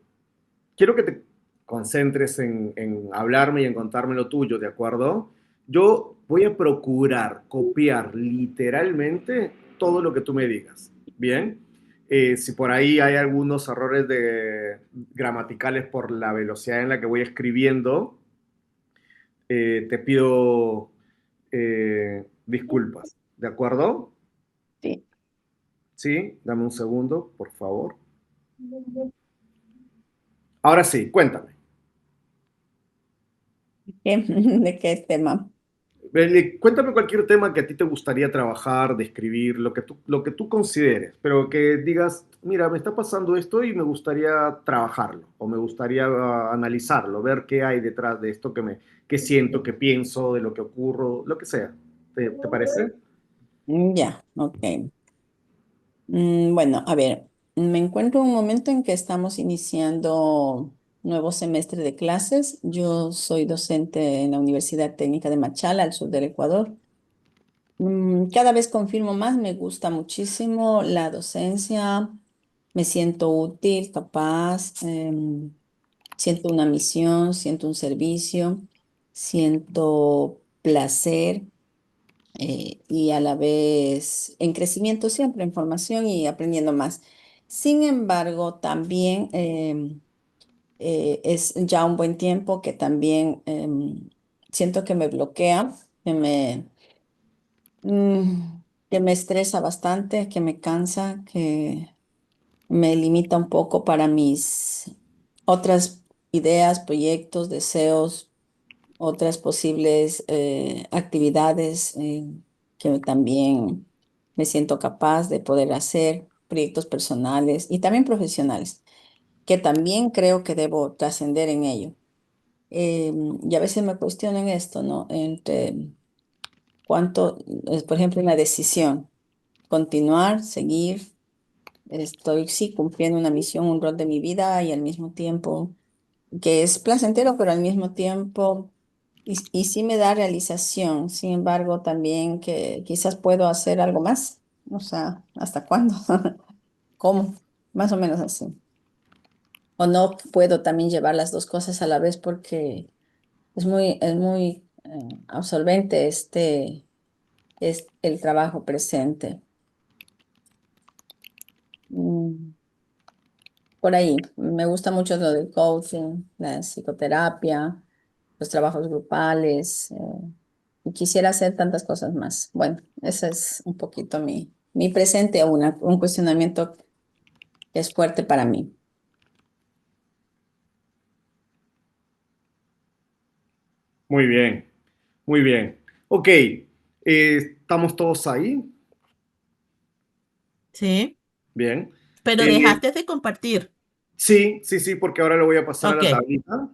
quiero que te concentres en hablarme y en contarme lo tuyo, ¿de acuerdo? Yo voy a procurar copiar literalmente todo lo que tú me digas, ¿bien? Si por ahí hay algunos errores gramaticales por la velocidad en la que voy escribiendo, te pido disculpas, ¿de acuerdo? Sí. Sí, dame un segundo, por favor. Ahora sí, cuéntame. ¿De qué tema? Cuéntame cualquier tema que a ti te gustaría trabajar, describir, lo que tú consideres, pero que digas, mira, me está pasando esto y me gustaría trabajarlo, o me gustaría analizarlo, ver qué hay detrás de esto que siento, que pienso, de lo que ocurro, lo que sea. ¿Te parece? Ya, ok. Bueno, a ver, me encuentro en un momento en que estamos iniciando nuevo semestre de clases. Yo soy docente en la Universidad Técnica de Machala, al sur del Ecuador. Cada vez confirmo más, me gusta muchísimo la docencia, me siento útil, capaz, siento una misión, siento un servicio, siento placer y a la vez en crecimiento siempre, en formación y aprendiendo más. Sin embargo, también es ya un buen tiempo que también siento que me bloquea, que que me estresa bastante, que me cansa, que me limita un poco para mis otras ideas, proyectos, deseos, otras posibles actividades que también me siento capaz de poder hacer, proyectos personales y también profesionales, que también creo que debo trascender en ello. Y a veces me cuestiono en esto, ¿no? Entre cuánto, por ejemplo, una decisión, continuar, seguir. Estoy, sí, cumpliendo una misión, un rol de mi vida y al mismo tiempo que es placentero, pero al mismo tiempo, y sí me da realización. Sin embargo, también que quizás puedo hacer algo más. O sea, ¿hasta cuándo? ¿Cómo? Más o menos así. O no puedo también llevar las dos cosas a la vez porque es muy absorbente es el trabajo presente. Mm, Por ahí, me gusta mucho lo del coaching, la psicoterapia, los trabajos grupales, y quisiera hacer tantas cosas más. Bueno, ese es un poquito mi presente, un cuestionamiento que es fuerte para mí. Muy bien, muy bien. Ok, ¿estamos todos ahí? sí. Bien. Pero Eh, dejaste de compartir. sí, sí, sí, porque ahora lo voy a pasar a Ok. la tablita.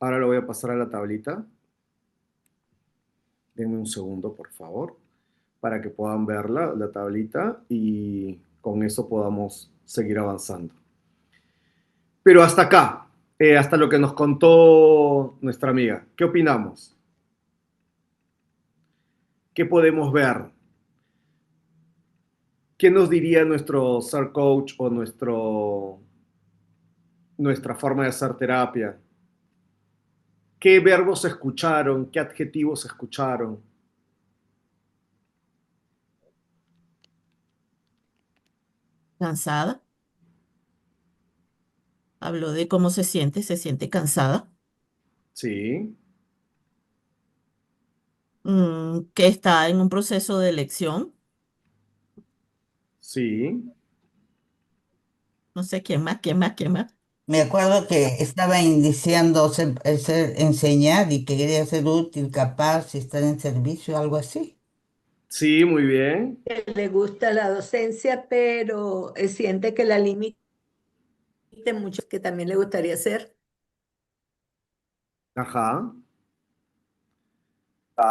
Ahora lo voy a pasar a la tablita. Denme un segundo, por favor, para que puedan ver la tablita y con eso podamos seguir avanzando. Pero hasta acá, hasta lo que nos contó nuestra amiga. ¿Qué opinamos? ¿Qué podemos ver? ¿Qué nos diría nuestro ser coach o nuestra forma de hacer terapia? ¿Qué verbos escucharon? ¿Qué adjetivos escucharon? Cansada. Habló de cómo se siente cansada. Sí, Que está en un proceso de elección. sí, No sé quién más, quién más, quién más. Me acuerdo que estaba iniciando enseñar y que quería ser útil, capaz, y estar en servicio, algo así. sí, muy bien. Que le gusta la docencia, pero siente que la limite mucho, que también le gustaría hacer. Ajá.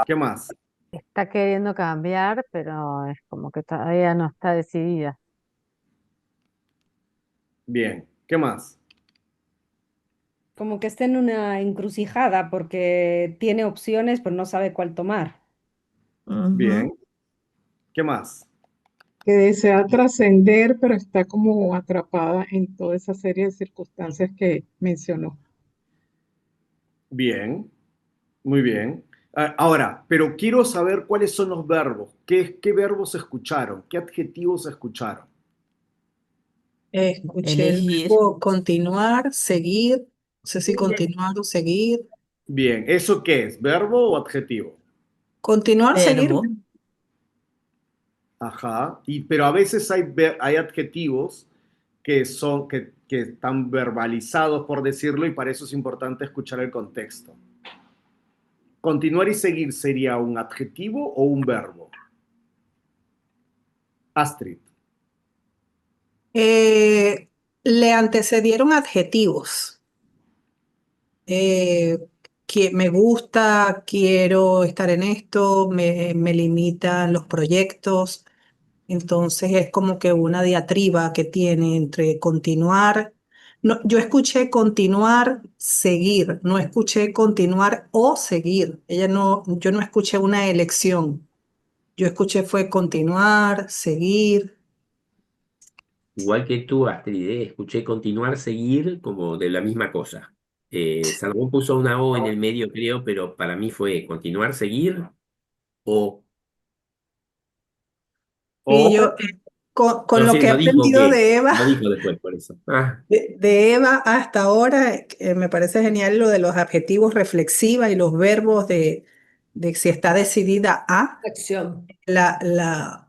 ¿Qué más? Está queriendo cambiar, pero es como que todavía no está decidida. Bien. ¿Qué más? Como que está en una encrucijada porque tiene opciones, pero no sabe cuál tomar. Bien. Ujú. ¿Qué más? Que desea trascender, pero está como atrapada en toda esa serie de circunstancias que mencionó. Bien. Muy bien. Ahora, pero quiero saber cuáles son los verbos. ¿Qué verbos escucharon? ¿Qué adjetivos escucharon? Escuché el Elegir. verbo continuar, seguir, no sé si continuar o seguir. Bien. ¿Eso qué es? ¿Verbo o adjetivo? Continuar, seguir. Verbo. Ajá. Pero a veces hay adjetivos que están verbalizados, por decirlo, y para eso es importante escuchar el contexto. Continuar y seguir sería un adjetivo o un verbo. Astrid. Eh, Le antecedieron adjetivos. Eh, que me gusta, quiero estar en esto, me limitan los proyectos. Entonces es como que una diatriba que tiene entre continuar. No, yo escuché continuar, seguir, no escuché continuar o seguir. Yo no escuché una elección. Yo escuché fue continuar, seguir. Igual que tú, Astrid, escuché continuar, seguir como de la misma cosa. Salomón puso una O en el medio, creo, pero para mí fue continuar, seguir o... Y yo, O, con No lo sé, que he no dijo aprendido qué, de Eva, no dijo después por eso. Ah, de Eva hasta ahora, me parece genial lo de los adjetivos reflexiva y los verbos de si está decidida a, Acción. la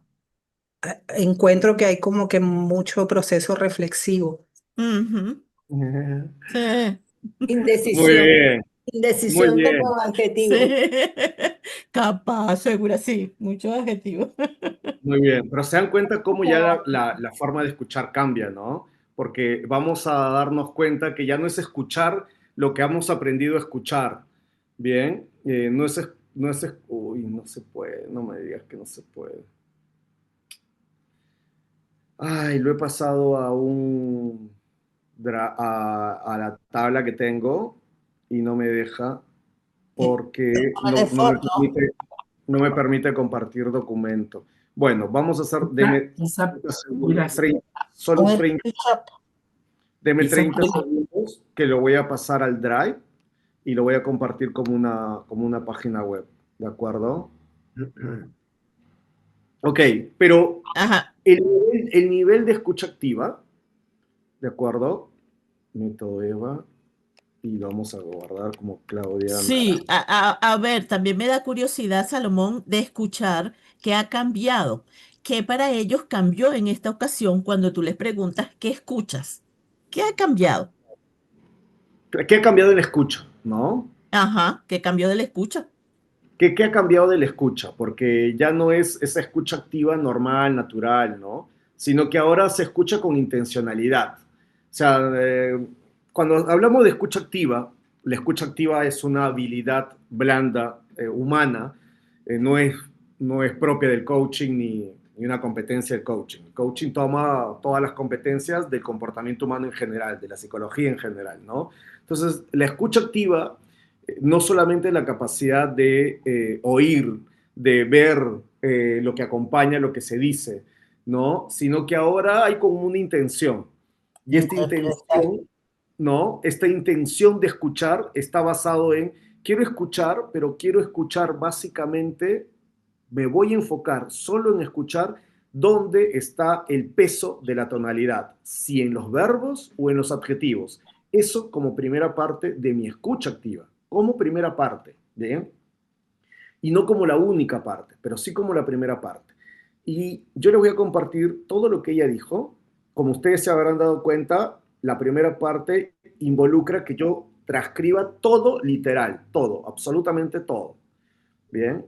encuentro que hay como que mucho proceso reflexivo. Ujú. Sí. muy Indecisión. bien, muy Indecisión bien, como Sí. adjetivo. Capaz, segura, sí. Muchos adjetivos. muy bien. Pero se dan cuenta cómo ya la forma de escuchar cambia, ¿no? Porque vamos a darnos cuenta que ya no es escuchar lo que hemos aprendido a escuchar. Bien, uy, no se puede, no me digas que no se puede. Ay, lo he pasado a la tabla que tengo y no me deja porque De foto. no me permite compartir documento. Bueno, vamos a hacer, deme Quizá, 30 segundos, gracias. solo con el 30, ketchup. deme Quizás 30 segundos que lo voy a pasar al Drive y lo voy a compartir como una página web, ¿de acuerdo? Ok, pero Ajá. el nivel de escucha activa, ¿de acuerdo? Método Eva y lo vamos a guardar como Claudia Sí, Naranjo. a ver, también me da curiosidad, Salomón, de escuchar qué ha cambiado, qué para ellos cambió en esta ocasión cuando tú les preguntas qué escuchas, qué ha cambiado. ¿Qué ha cambiado el escucha? ¿No? Ajá, qué cambió de la escucha. ¿Qué ha cambiado de la escucha? Porque ya no es esa escucha activa normal, natural, ¿no? Sino que ahora se escucha con intencionalidad. O sea, cuando hablamos de escucha activa, la escucha activa es una habilidad blanda, humana, no no es propia del coaching ni una competencia del coaching. El coaching toma todas las competencias del comportamiento humano en general, de la psicología en general, ¿no? Entonces, la escucha activa no solamente la capacidad de oír, de ver lo que acompaña lo que se dice, ¿no? Sino que ahora hay como una intención. Y esta Interpretar. intención, ¿no? Esta intención de escuchar está basado en, quiero escuchar, pero quiero escuchar básicamente, me voy a enfocar solo en escuchar dónde está el peso de la tonalidad, si en los verbos o en los adjetivos. Eso como primera parte de mi escucha activa, como primera parte, ¿bien? Y no como la única parte, pero sí como la primera parte. Y yo les voy a compartir todo lo que ella dijo. Como ustedes se habrán dado cuenta, la primera parte involucra que yo transcriba todo literal, todo, absolutamente todo. Bien,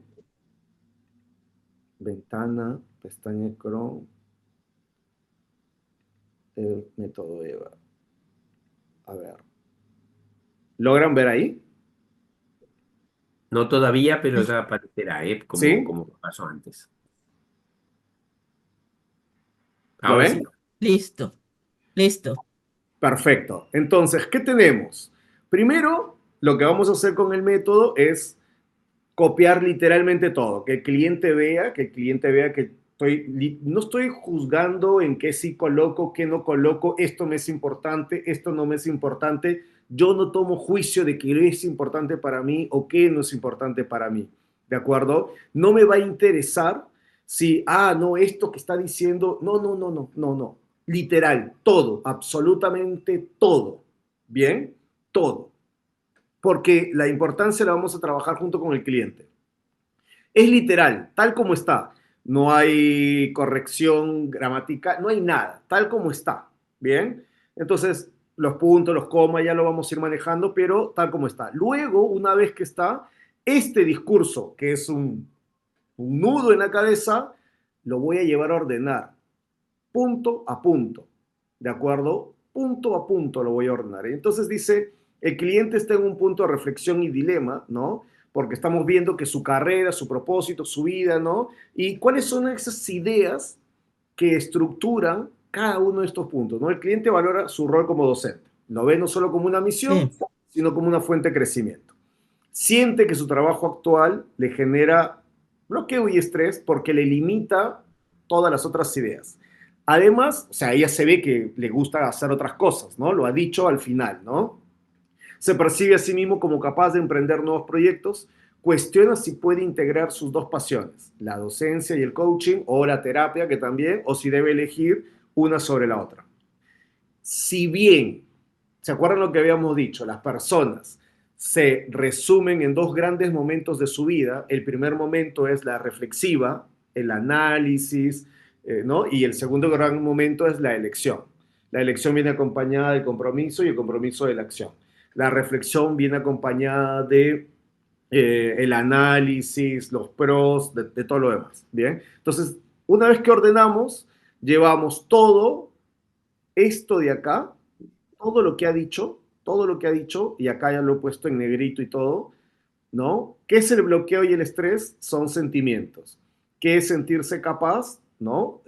ventana, pestaña Chrome, el método EVA. A ver, ¿logran ver ahí? No todavía, pero ya aparecerá, ¿Sí? como pasó antes. ¿Lo Ahora sí. ven? Listo, listo. Perfecto. Entonces, ¿qué tenemos? Primero, lo que vamos a hacer con el método es copiar literalmente todo, que el cliente vea que no estoy juzgando en qué sí coloco, qué no coloco, esto me es importante, esto no me es importante. Yo no tomo juicio de qué es importante para mí o qué no es importante para mí. ¿De acuerdo? No me va a interesar si, no, esto que está diciendo, no. Literal, todo, absolutamente todo. ¿Bien? Todo. Porque la importancia la vamos a trabajar junto con el cliente. Es literal, tal como está. No hay corrección gramatical, no hay nada, tal como está. ¿Bien? Entonces, los puntos, los comas, ya lo vamos a ir manejando, pero tal como está. Luego, una vez que está, este discurso, que es un nudo en la cabeza, lo voy a llevar a ordenar, punto a punto. ¿De acuerdo? Punto a punto lo voy a ordenar. Entonces dice, el cliente está en un punto de reflexión y dilema, ¿no? Porque estamos viendo que su carrera, su propósito, su vida, ¿no? Y cuáles son esas ideas que estructuran cada uno de estos puntos, ¿no? El cliente valora su rol como docente. Lo ve no solo como una misión, Sí, sino como una fuente de crecimiento. Siente que su trabajo actual le genera bloqueo y estrés porque le limita todas las otras ideas. Además, o sea, ella se ve que le gusta hacer otras cosas, ¿no? Lo ha dicho al final, ¿no? Se percibe a sí mismo como capaz de emprender nuevos proyectos, cuestiona si puede integrar sus dos pasiones, la docencia y el coaching, o la terapia, que también, o si debe elegir una sobre la otra. Si bien, ¿se acuerdan lo que habíamos dicho? Las personas se resumen en dos grandes momentos de su vida. El primer momento es la reflexiva, el análisis, ¿no? Y el segundo gran momento es la elección. La elección viene acompañada del compromiso y el compromiso de la acción. La reflexión viene acompañada de el análisis, los pros, de todo lo demás. Bien, entonces, una vez que ordenamos, llevamos todo esto de acá, todo lo que ha dicho, y acá ya lo he puesto en negrito y todo, ¿no? ¿Qué es el bloqueo y el estrés? Son sentimientos. ¿Qué es sentirse capaz? ¿No?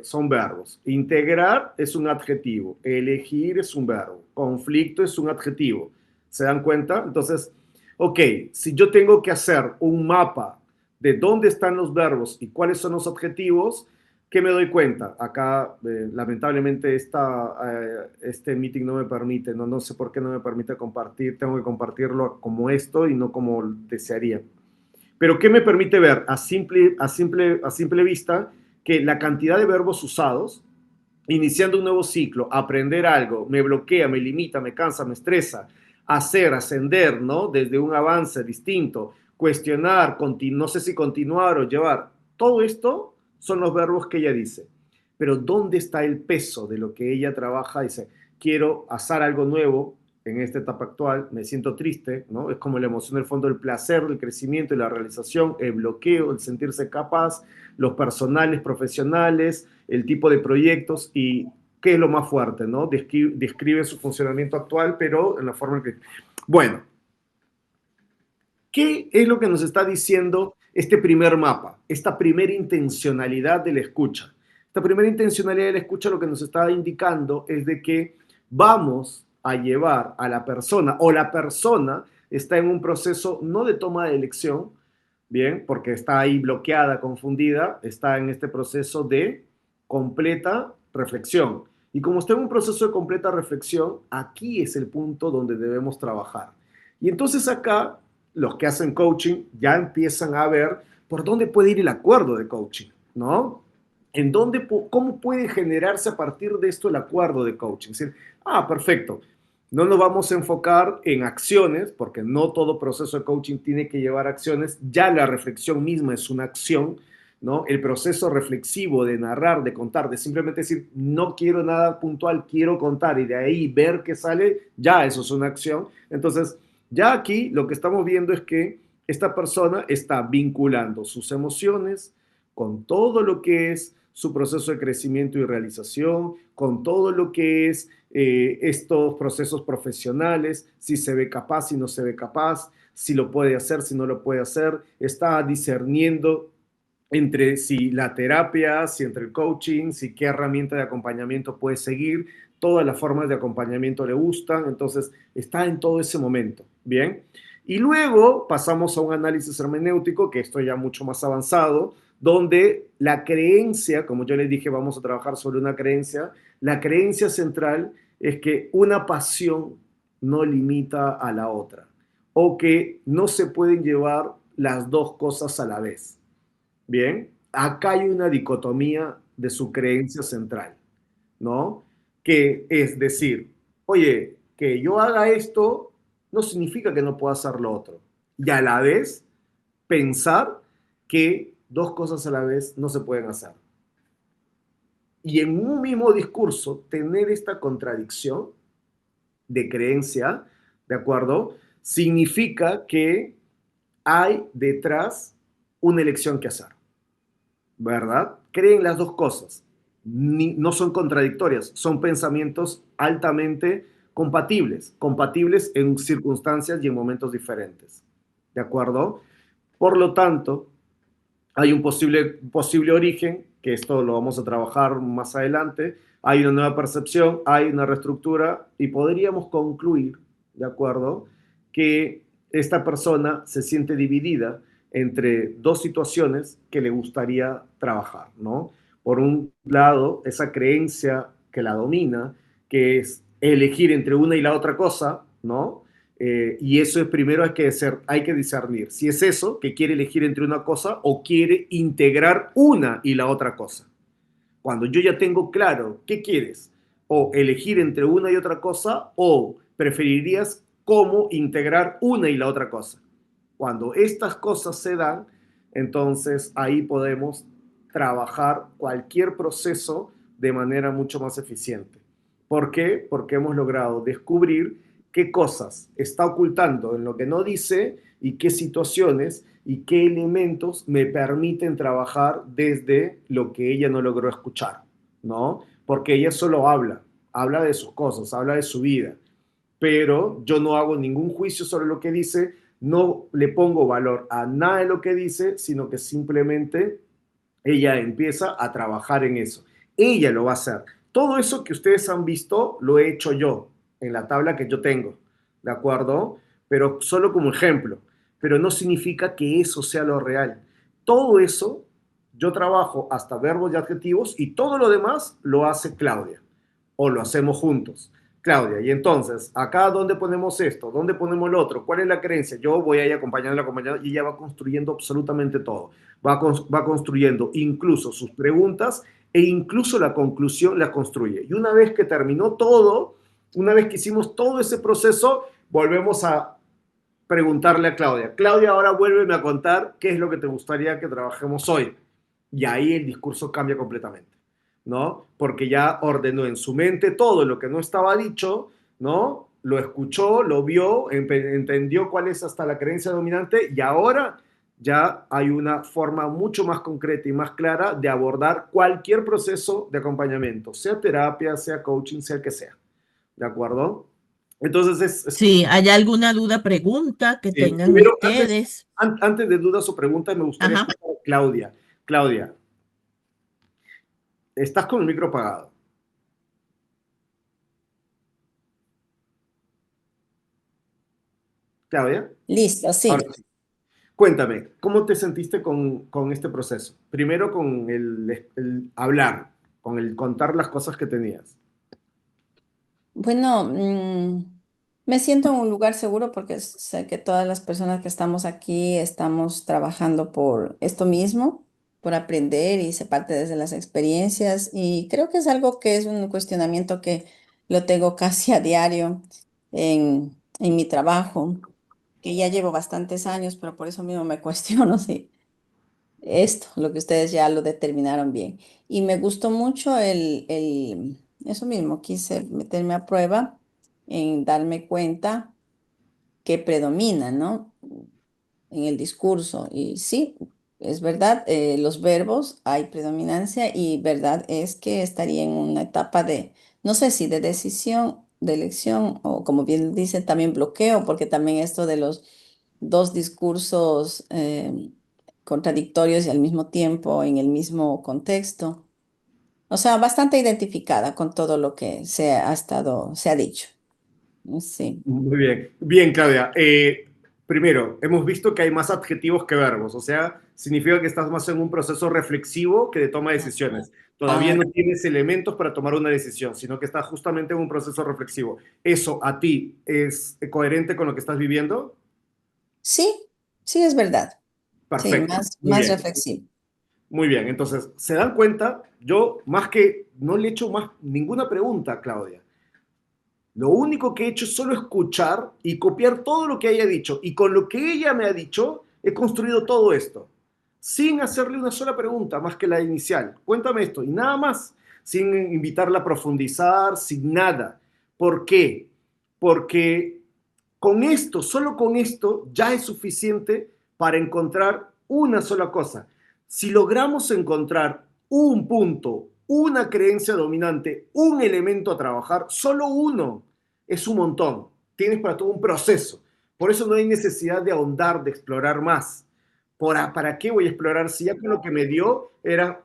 Son verbos. Integrar es un adjetivo. Elegir es un verbo. Conflicto es un adjetivo. ¿Se dan cuenta? Entonces, ok, si yo tengo que hacer un mapa de dónde están los verbos y cuáles son los adjetivos, ¿qué me doy cuenta? Acá, lamentablemente, este meeting no me permite, no sé por qué no me permite compartir, tengo que compartirlo como esto y no como desearía. Pero ¿qué me permite ver a simple vista? Que la cantidad de verbos usados, iniciando un nuevo ciclo, aprender algo, me bloquea, me limita, me cansa, me estresa, hacer, ascender, ¿no? Desde un avance distinto, cuestionar, no sé si continuar o llevar. Todo esto son los verbos que ella dice. Pero ¿dónde está el peso de lo que ella trabaja? Dice, quiero hacer algo nuevo, en esta etapa actual, me siento triste, ¿no? Es como la emoción del fondo, el placer, el crecimiento y la realización, el bloqueo, el sentirse capaz, los personales, profesionales, el tipo de proyectos y qué es lo más fuerte, ¿no? Describe su funcionamiento actual, pero en la forma en que... Bueno, ¿qué es lo que nos está diciendo este primer mapa? Esta primera intencionalidad de la escucha. Esta primera intencionalidad de la escucha lo que nos está indicando es de que vamos a llevar a la persona o la persona está en un proceso no de toma de elección, bien, porque está ahí bloqueada, confundida, está en este proceso de completa reflexión. Y como está en un proceso de completa reflexión, aquí es el punto donde debemos trabajar. Y entonces acá los que hacen coaching ya empiezan a ver por dónde puede ir el acuerdo de coaching, ¿no? En dónde, cómo puede generarse a partir de esto el acuerdo de coaching. Es decir, perfecto, no nos vamos a enfocar en acciones, porque no todo proceso de coaching tiene que llevar acciones, ya la reflexión misma es una acción, ¿no? El proceso reflexivo de narrar, de contar, de simplemente decir, no quiero nada puntual, quiero contar, y de ahí ver qué sale, ya eso es una acción. Entonces, ya aquí lo que estamos viendo es que esta persona está vinculando sus emociones con todo lo que es su proceso de crecimiento y realización, con todo lo que es estos procesos profesionales, si se ve capaz, si no se ve capaz, si lo puede hacer, si no lo puede hacer, está discerniendo entre si la terapia, si entre el coaching, si qué herramienta de acompañamiento puede seguir, todas las formas de acompañamiento le gustan, entonces está en todo ese momento, ¿bien? Y luego pasamos a un análisis hermenéutico, que esto ya mucho más avanzado, donde la creencia, como yo les dije, vamos a trabajar sobre una creencia, la creencia central es que una pasión no limita a la otra, o que no se pueden llevar las dos cosas a la vez. Bien, acá hay una dicotomía de su creencia central, ¿no? Que es decir, oye, que yo haga esto no significa que no pueda hacer lo otro. Y a la vez pensar que dos cosas a la vez no se pueden hacer. Y en un mismo discurso tener esta contradicción de creencia, ¿de acuerdo? Significa que hay detrás una elección que hacer. ¿Verdad? Creen las dos cosas. No son contradictorias, son pensamientos altamente compatibles en circunstancias y en momentos diferentes. ¿De acuerdo? Por lo tanto, hay un posible origen, que esto lo vamos a trabajar más adelante, hay una nueva percepción, hay una reestructura y podríamos concluir, ¿de acuerdo?, que esta persona se siente dividida entre dos situaciones que le gustaría trabajar, ¿no? Por un lado, esa creencia que la domina, que es elegir entre una y la otra cosa, ¿no? Y eso es primero hay que discernir si es eso, que quiere elegir entre una cosa o quiere integrar una y la otra cosa. Cuando yo ya tengo claro qué quieres, o elegir entre una y otra cosa, o preferirías cómo integrar una y la otra cosa. Cuando estas cosas se dan, entonces ahí podemos trabajar cualquier proceso de manera mucho más eficiente. ¿Por qué? Porque hemos logrado descubrir qué cosas está ocultando en lo que no dice y qué situaciones y qué elementos me permiten trabajar desde lo que ella no logró escuchar, ¿no? Porque ella solo habla de sus cosas, habla de su vida, pero yo no hago ningún juicio sobre lo que dice, no le pongo valor a nada de lo que dice, sino que simplemente ella empieza a trabajar en eso. Ella lo va a hacer. Todo eso que ustedes han visto lo he hecho yo en la tabla que yo tengo, ¿de acuerdo? Pero solo como ejemplo, pero no significa que eso sea lo real. Todo eso yo trabajo hasta verbos y adjetivos y todo lo demás lo hace Claudia o lo hacemos juntos. Claudia, y entonces, acá, ¿dónde ponemos esto? ¿Dónde ponemos lo otro? ¿Cuál es la creencia? Yo voy a ir acompañando y ella va construyendo absolutamente todo. Va construyendo incluso sus preguntas e incluso la conclusión la construye. Y una vez que terminó todo, una vez que hicimos todo ese proceso, volvemos a preguntarle a Claudia. Claudia, ahora vuélveme a contar qué es lo que te gustaría que trabajemos hoy. Y ahí el discurso cambia completamente, ¿no? Porque ya ordenó en su mente todo lo que no estaba dicho, ¿no? lo escuchó, lo vio, entendió cuál es hasta la creencia dominante y ahora ya hay una forma mucho más concreta y más clara de abordar cualquier proceso de acompañamiento, sea terapia, sea coaching, sea el que sea. ¿De acuerdo? Entonces, Si hay alguna duda, pregunta que sí, tengan primero, ustedes. antes de dudas o preguntas, me gustaría Ajá. escuchar a Claudia. Claudia, estás con el micro apagado. Claudia, Listo, ahora sí. sí. Cuéntame, ¿cómo te sentiste con este proceso? Primero con el hablar, con el contar las cosas que tenías. Bueno, me siento en un lugar seguro porque sé que todas las personas que estamos aquí estamos trabajando por esto mismo, por aprender y se parte desde las experiencias. Y creo que es algo que es un cuestionamiento que lo tengo casi a diario en mi trabajo, que ya llevo bastantes años, pero por eso mismo me cuestiono si esto, lo que ustedes ya lo determinaron bien. Y me gustó mucho eso mismo, quise meterme a prueba en darme cuenta que predomina, ¿no? En el discurso. Y sí, es verdad, los verbos hay predominancia y verdad es que estaría en una etapa de, no sé si de decisión, de elección o como bien dicen, también bloqueo, porque también esto de los dos discursos contradictorios y al mismo tiempo en el mismo contexto. O sea, bastante identificada con todo lo que se ha dicho. Sí. Muy bien. Bien, Claudia. Primero, hemos visto que hay más adjetivos que verbos, o sea, significa que estás más en un proceso reflexivo que de toma de decisiones. Todavía Ah, no tienes elementos para tomar una decisión, sino que estás justamente en un proceso reflexivo. ¿Eso a ti es coherente con lo que estás viviendo? sí, sí es verdad. Sí, Perfecto. Muy más bien. reflexivo. Muy bien. Entonces, ¿se dan cuenta? Yo, más que, no le he hecho más ninguna pregunta a Claudia. Lo único que he hecho es solo escuchar y copiar todo lo que ella ha dicho. Y con lo que ella me ha dicho, he construido todo esto. Sin hacerle una sola pregunta, más que la inicial. Cuéntame esto. Y nada más. Sin invitarla a profundizar, sin nada. ¿Por qué? Porque con esto, solo con esto, ya es suficiente para encontrar una sola cosa. Si logramos encontrar un punto, una creencia dominante, un elemento a trabajar, solo uno, es un montón. Tienes para todo un proceso. Por eso no hay necesidad de ahondar, de explorar más. ¿Para qué voy a explorar si ya con lo que me dio era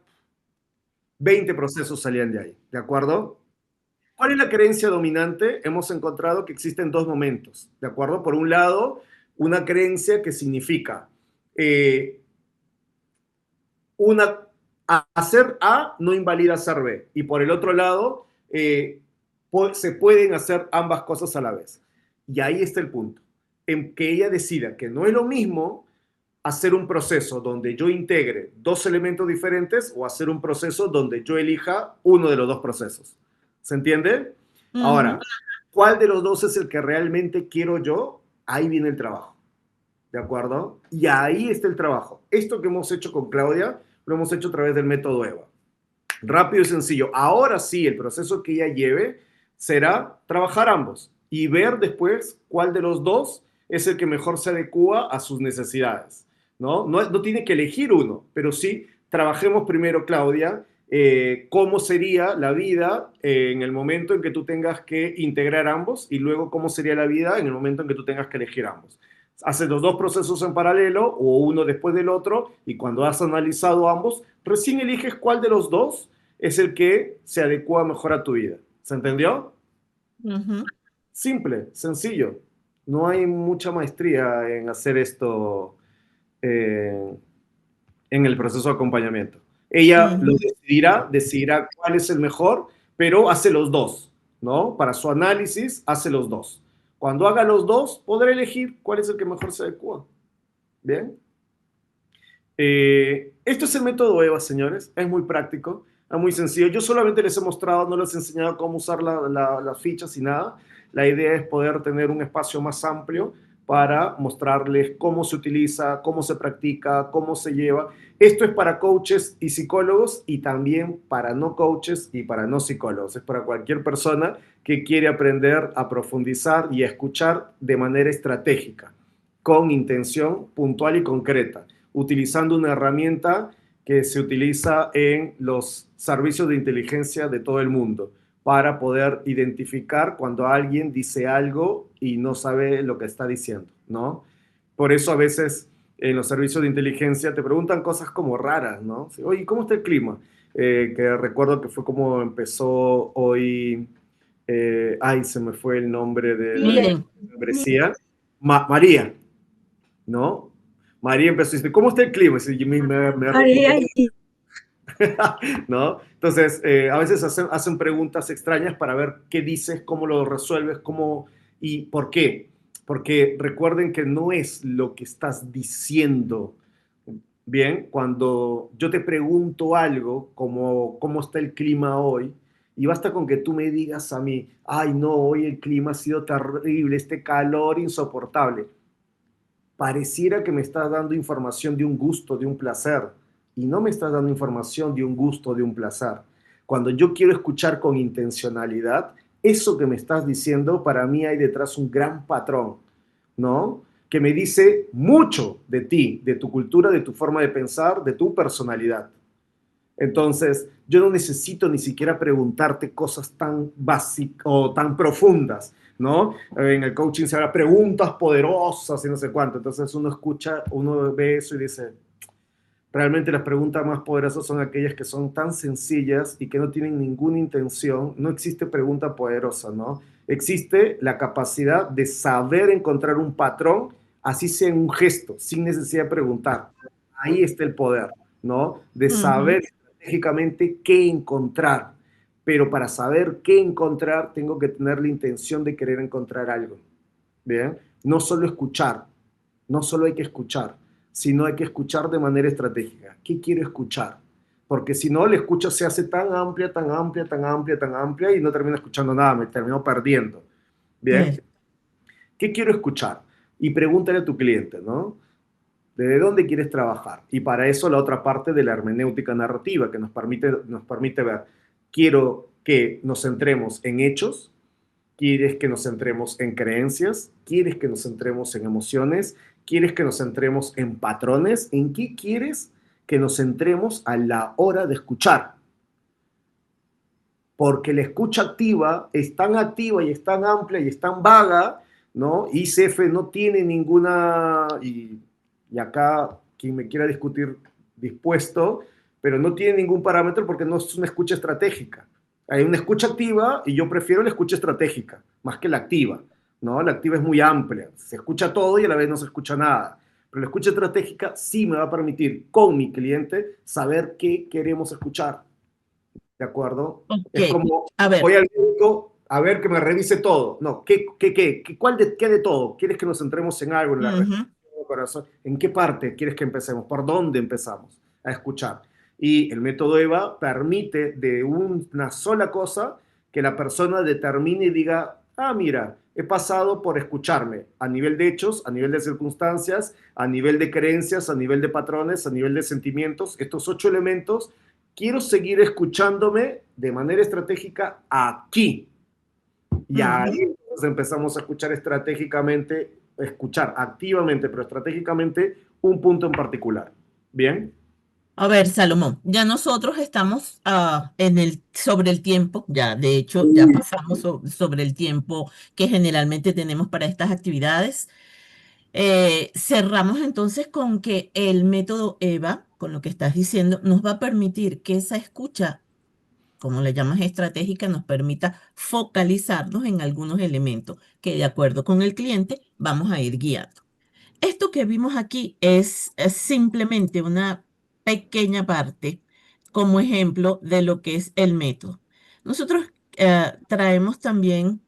20 procesos salían de ahí? ¿De acuerdo? ¿Cuál es la creencia dominante? Hemos encontrado que existen dos momentos, ¿de acuerdo? Por un lado, una creencia que significa eh, una, hacer A no invalida hacer B. Y por el otro lado, se pueden hacer ambas cosas a la vez. Y ahí está el punto, en que ella decida que no es lo mismo hacer un proceso donde yo integre dos elementos diferentes o hacer un proceso donde yo elija uno de los dos procesos. ¿Se entiende? Ahora, Ujú. ¿cuál de los dos es el que realmente quiero yo? Ahí viene el trabajo. ¿De acuerdo? Y ahí está el trabajo. Esto que hemos hecho con Claudia, lo hemos hecho a través del método EVA. Rápido y sencillo. Ahora sí, el proceso que ella lleve será trabajar ambos y ver después cuál de los dos es el que mejor se adecua a sus necesidades. No tiene que elegir uno, pero sí trabajemos primero, Claudia, cómo sería la vida en el momento en que tú tengas que integrar ambos y luego cómo sería la vida en el momento en que tú tengas que elegir ambos. Haces los dos procesos en paralelo o uno después del otro y cuando has analizado ambos, recién eliges cuál de los dos es el que se adecua mejor a tu vida. ¿Se entendió? Ujú. Simple, sencillo. No hay mucha maestría en hacer esto eh, en el proceso de acompañamiento. Ella lo Ujú. decidirá cuál es el mejor, pero hace los dos, ¿no? Para su análisis, hace los dos. Cuando haga los dos, podrá elegir cuál es el que mejor se adecua. ¿Bien? Esto es el método EVA, señores. Es muy práctico, es muy sencillo. Yo solamente les he mostrado, no les he enseñado cómo usar las fichas y nada. La idea es poder tener un espacio más amplio para mostrarles cómo se utiliza, cómo se practica, cómo se lleva. Esto es para coaches y psicólogos y también para no coaches y para no psicólogos. Es para cualquier persona que quiere aprender a profundizar y a escuchar de manera estratégica, con intención puntual y concreta, utilizando una herramienta que se utiliza en los servicios de inteligencia de todo el mundo para poder identificar cuando alguien dice algo y no sabe lo que está diciendo, ¿no? Por eso a veces en los servicios de inteligencia te preguntan cosas como raras, ¿no? Oye, ¿cómo está el clima? Que recuerdo que fue como empezó hoy, ay, se me fue el nombre de la Miren, membresía, María, ¿no? María empezó a decir, ¿cómo está el clima? Y María, ¿no? Entonces, a veces hacen preguntas extrañas para ver qué dices, cómo lo resuelves, cómo y por qué. Porque recuerden que no es lo que estás diciendo. Bien, cuando yo te pregunto algo, como cómo está el clima hoy, y basta con que tú me digas a mí, ay, no, hoy el clima ha sido terrible, este calor insoportable. Pareciera que me estás dando información de un gusto, de un placer, y no me estás dando información de un gusto, de un placer. Cuando yo quiero escuchar con intencionalidad, eso que me estás diciendo, para mí hay detrás un gran patrón, ¿no? Que me dice mucho de ti, de tu cultura, de tu forma de pensar, de tu personalidad. Entonces, yo no necesito ni siquiera preguntarte cosas tan básicas o tan profundas, ¿no? En el coaching se habla preguntas poderosas y no sé cuánto. Entonces uno escucha, uno ve eso y dice, realmente las preguntas más poderosas son aquellas que son tan sencillas y que no tienen ninguna intención. No existe pregunta poderosa, ¿no? Existe la capacidad de saber encontrar un patrón, así sea en un gesto, sin necesidad de preguntar. Ahí está el poder, ¿no? De saber estratégicamente qué encontrar. Pero para saber qué encontrar, tengo que tener la intención de querer encontrar algo. ¿Bien? No solo escuchar, no solo hay que escuchar, sino hay que escuchar de manera estratégica. ¿Qué quiero escuchar? Porque si no, la escucha se hace tan amplia, tan amplia, tan amplia, tan amplia y no termino escuchando nada, me termino perdiendo. ¿Bien? ¿Qué quiero escuchar? Y pregúntale a tu cliente, ¿no? ¿De dónde quieres trabajar? Y para eso la otra parte de la hermenéutica narrativa que nos permite ver, quiero que nos centremos en hechos, quieres que nos centremos en creencias, quieres que nos centremos en emociones, quieres que nos centremos en patrones, ¿en qué quieres que nos centremos a la hora de escuchar? Porque la escucha activa es tan activa y es tan amplia y es tan vaga, ¿no? ICF no tiene ninguna, y acá quien me quiera discutir dispuesto, pero no tiene ningún parámetro porque no es una escucha estratégica. Hay una escucha activa y yo prefiero la escucha estratégica más que la activa, ¿no? La activa es muy amplia, se escucha todo y a la vez no se escucha nada. Pero la escucha estratégica sí me va a permitir con mi cliente saber qué queremos escuchar. ¿De acuerdo? Es Ok, como, a ver, voy al médico a ver que me revise todo. No, ¿qué de todo? ¿Quieres que nos centremos en algo, en la ujú, respiración, corazón? ¿En qué parte quieres que empecemos? ¿Por dónde empezamos a escuchar? Y el método EVA permite de una sola cosa que la persona determine y diga, ah, mira, he pasado por escucharme a nivel de hechos, a nivel de circunstancias, a nivel de creencias, a nivel de patrones, a nivel de sentimientos, estos 8 elementos. Quiero seguir escuchándome de manera estratégica aquí. Y ahí ujú. entonces empezamos a escuchar estratégicamente, escuchar activamente, pero estratégicamente un punto en particular. ¿Bien? A ver, Salomón, ya nosotros estamos sobre el tiempo, ya de hecho ya pasamos sobre el tiempo que generalmente tenemos para estas actividades. Cerramos entonces con que el método EVA, con lo que estás diciendo, nos va a permitir que esa escucha, como le llamas estratégica, nos permita focalizarnos en algunos elementos que de acuerdo con el cliente vamos a ir guiando. Esto que vimos aquí es simplemente una pequeña parte como ejemplo de lo que es el método. Nosotros traemos también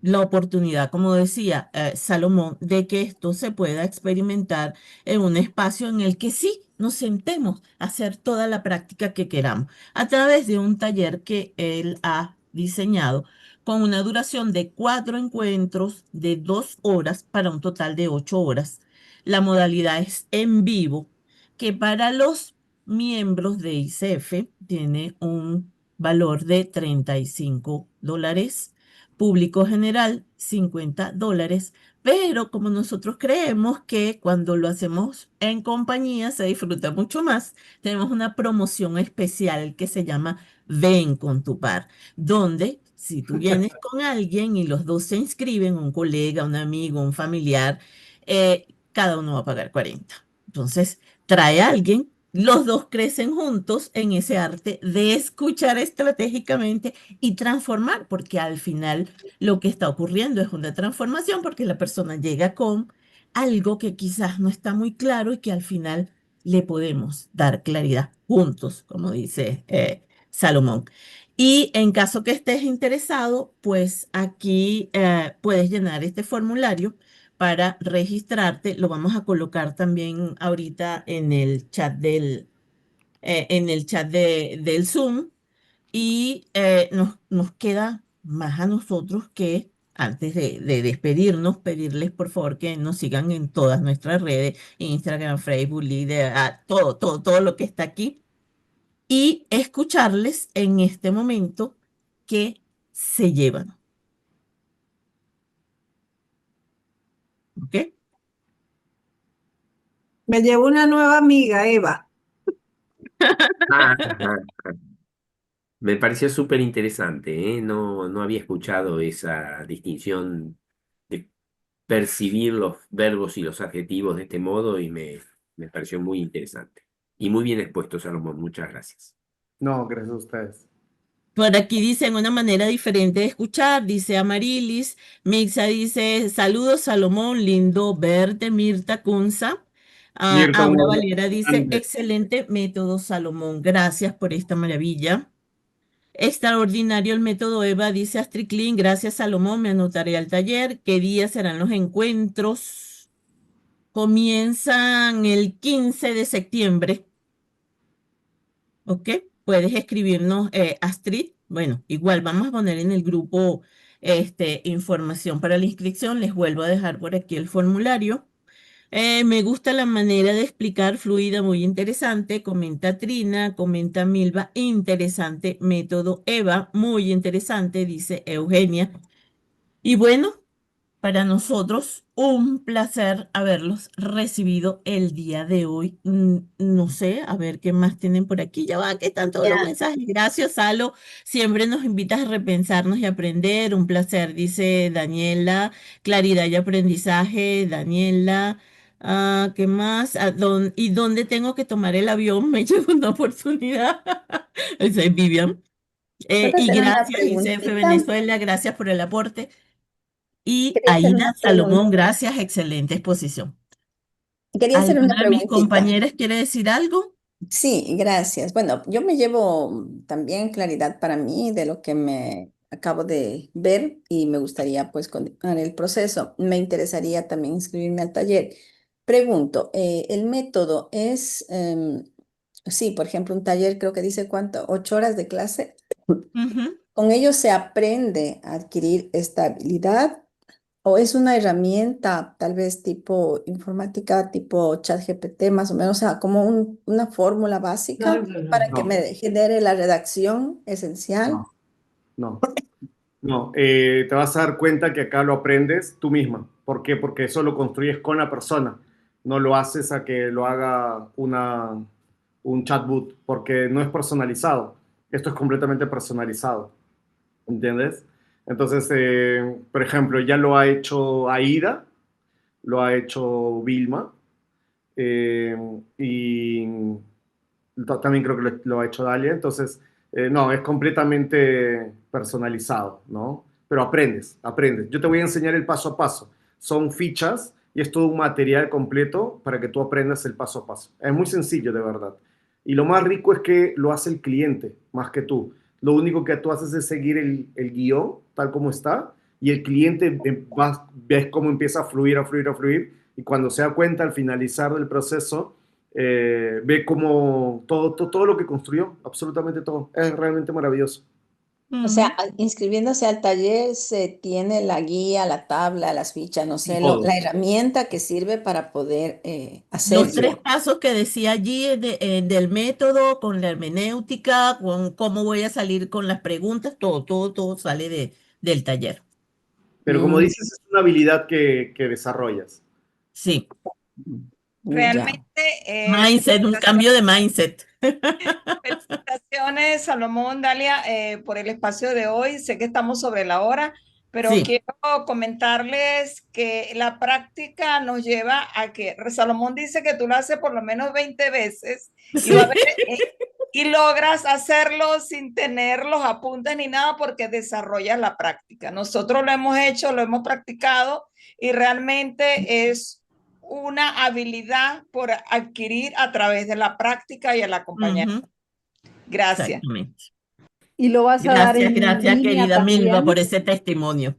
la oportunidad, como decía Salomón, de que esto se pueda experimentar en un espacio en el que sí nos sentemos a hacer toda la práctica que queramos, a través de un taller que él ha diseñado con una duración de 4 encuentros de 2 horas para un total de 8 horas. La modalidad es en vivo, que para los miembros de ICF tiene un valor de $35, público general $50, pero como nosotros creemos que cuando lo hacemos en compañía se disfruta mucho más, tenemos una promoción especial que se llama Ven con tu par, donde si tú vienes con alguien y los dos se inscriben, un colega, un amigo, un familiar, cada uno va a pagar 40. Entonces, trae a alguien, los dos crecen juntos en ese arte de escuchar estratégicamente y transformar, porque al final lo que está ocurriendo es una transformación, porque la persona llega con algo que quizás no está muy claro y que al final le podemos dar claridad juntos, como dice Salomón. Y en caso que estés interesado, pues aquí puedes llenar este formulario para registrarte. Lo vamos a colocar también ahorita en el chat del Zoom. Y nos queda más a nosotros que, antes de despedirnos, pedirles por favor que nos sigan en todas nuestras redes, Instagram, Facebook, Líder, todo lo que está aquí, y escucharles en este momento que se llevan. ¿Ok? Me llevo una nueva amiga, Eva. Ah, me pareció súper interesante, ¿eh? No, no había escuchado esa distinción de percibir los verbos y los adjetivos de este modo y me pareció muy interesante. Y muy bien expuesto, Salomón. Muchas gracias. No, gracias a ustedes. Por aquí dicen una manera diferente de escuchar, dice Amarilis. Mixa dice, saludos Salomón, lindo verte, Mirta Kunza. Mirta, un Aura abrazo Valera dice, grande. excelente método Salomón, gracias por esta maravilla. Extraordinario el método Eva, dice Astrid Kling, gracias Salomón, me anotaré al taller. ¿Qué días serán los encuentros? Comienzan el 15 de septiembre. ¿Ok? Puedes escribirnos, Astrid. Bueno, igual vamos a poner en el grupo información para la inscripción. Les vuelvo a dejar por aquí el formulario. Me gusta la manera de explicar fluida, muy interesante. Comenta Trina, comenta Milva, interesante método Eva, muy interesante, dice Eugenia. Y bueno, para nosotros, un placer haberlos recibido el día de hoy. No sé, a ver qué más tienen por aquí. Ya va, que están todos los Ya. mensajes. Gracias, Salo. Siempre nos invitas a repensarnos y aprender. Un placer, dice Daniela. Claridad y aprendizaje, Daniela. ¿Qué más? ¿Y dónde tengo que tomar el avión? Me llegó una oportunidad. Esa es Vivian. ¿Puedo Y hacer una gracias, ICF preguntita? Venezuela. Gracias por el aporte. Y Quería hacer Aida una Salomón, pregunta. gracias, excelente exposición. Quería hacer una ¿Alguna de mis preguntita. compañeras quiere decir algo? Sí, gracias. Bueno, yo me llevo también claridad para mí de lo que me acabo de ver y me gustaría pues continuar el proceso. Me interesaría también inscribirme al taller. Pregunto, ¿el método es, sí, por ejemplo, un taller creo que dice cuánto, 8 horas de clase? Ujú. ¿Con ello se aprende a adquirir esta habilidad? ¿O es una herramienta tal vez tipo informática, tipo ChatGPT, más o menos, o sea, como una fórmula básica para que No, me genere la redacción esencial? no, no. No, te vas a dar cuenta que acá lo aprendes tú misma. ¿Por qué? Porque eso lo construyes con la persona. No lo haces a que lo haga un chatbot, porque no es personalizado. Esto es completamente personalizado. ¿Entiendes? Entonces, por ejemplo, ya lo ha hecho Aida, lo ha hecho Vilma, eh, y también creo que lo ha hecho Dalia. Entonces, no, es completamente personalizado, ¿no? Pero aprendes, aprendes. Yo te voy a enseñar el paso a paso. Son fichas y es todo un material completo para que tú aprendas el paso a paso. Es muy sencillo, de verdad. Y lo más rico es que lo hace el cliente más que tú. Lo único que tú haces es seguir el guión tal como está y el cliente ves cómo empieza a fluir, a fluir, a fluir. Y cuando se da cuenta al finalizar del proceso, ve como todo lo que construyó, absolutamente todo. Es realmente maravilloso. O sea, Ujú. inscribiéndose al taller se tiene la guía, la tabla, las fichas, no sé, Todo. la herramienta que sirve para poder Los hacerlo. 3 pasos que decía allí del método, con la hermenéutica, con cómo voy a salir con las preguntas, todo sale del taller. Pero como Mm, dices, es una habilidad que desarrollas. Sí, ya. Realmente, mindset, un cambio de mindset. felicitaciones, Salomón, Dalia, por el espacio de hoy. Sé que estamos sobre la hora, pero Sí, quiero comentarles que la práctica nos lleva a que Salomón dice que tú lo haces por lo menos 20 veces y, sí. y logras hacerlo sin tener los apuntes ni nada porque desarrollas la práctica. Nosotros lo hemos hecho, lo hemos practicado y realmente es una habilidad por adquirir a través de la práctica y el acompañamiento. Ujú, Gracias. exactamente. ¿Y lo vas a dar Gracias, en gracias, línea querida Milva, por también? ese testimonio.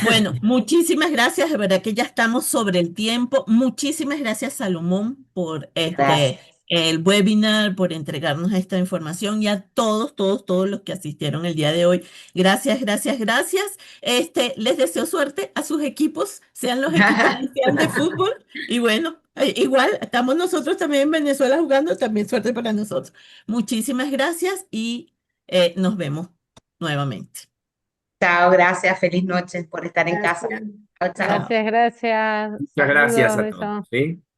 Bueno, muchísimas gracias, de verdad que ya estamos sobre el tiempo. Muchísimas gracias, Salomón, por Gracias. el webinar, por entregarnos esta información y a todos los que asistieron el día de hoy. Gracias, gracias, gracias. Les deseo suerte a sus equipos, sean los equipos que sean de fútbol. Y bueno, igual estamos nosotros también en Venezuela jugando, también suerte para nosotros. Muchísimas gracias y nos vemos nuevamente. Chao, gracias, feliz noche por estar en casa. Gracias. Chao, chao. Chao. Gracias, gracias. Muchas gracias Saludos, a todos. besos. ¿Sí?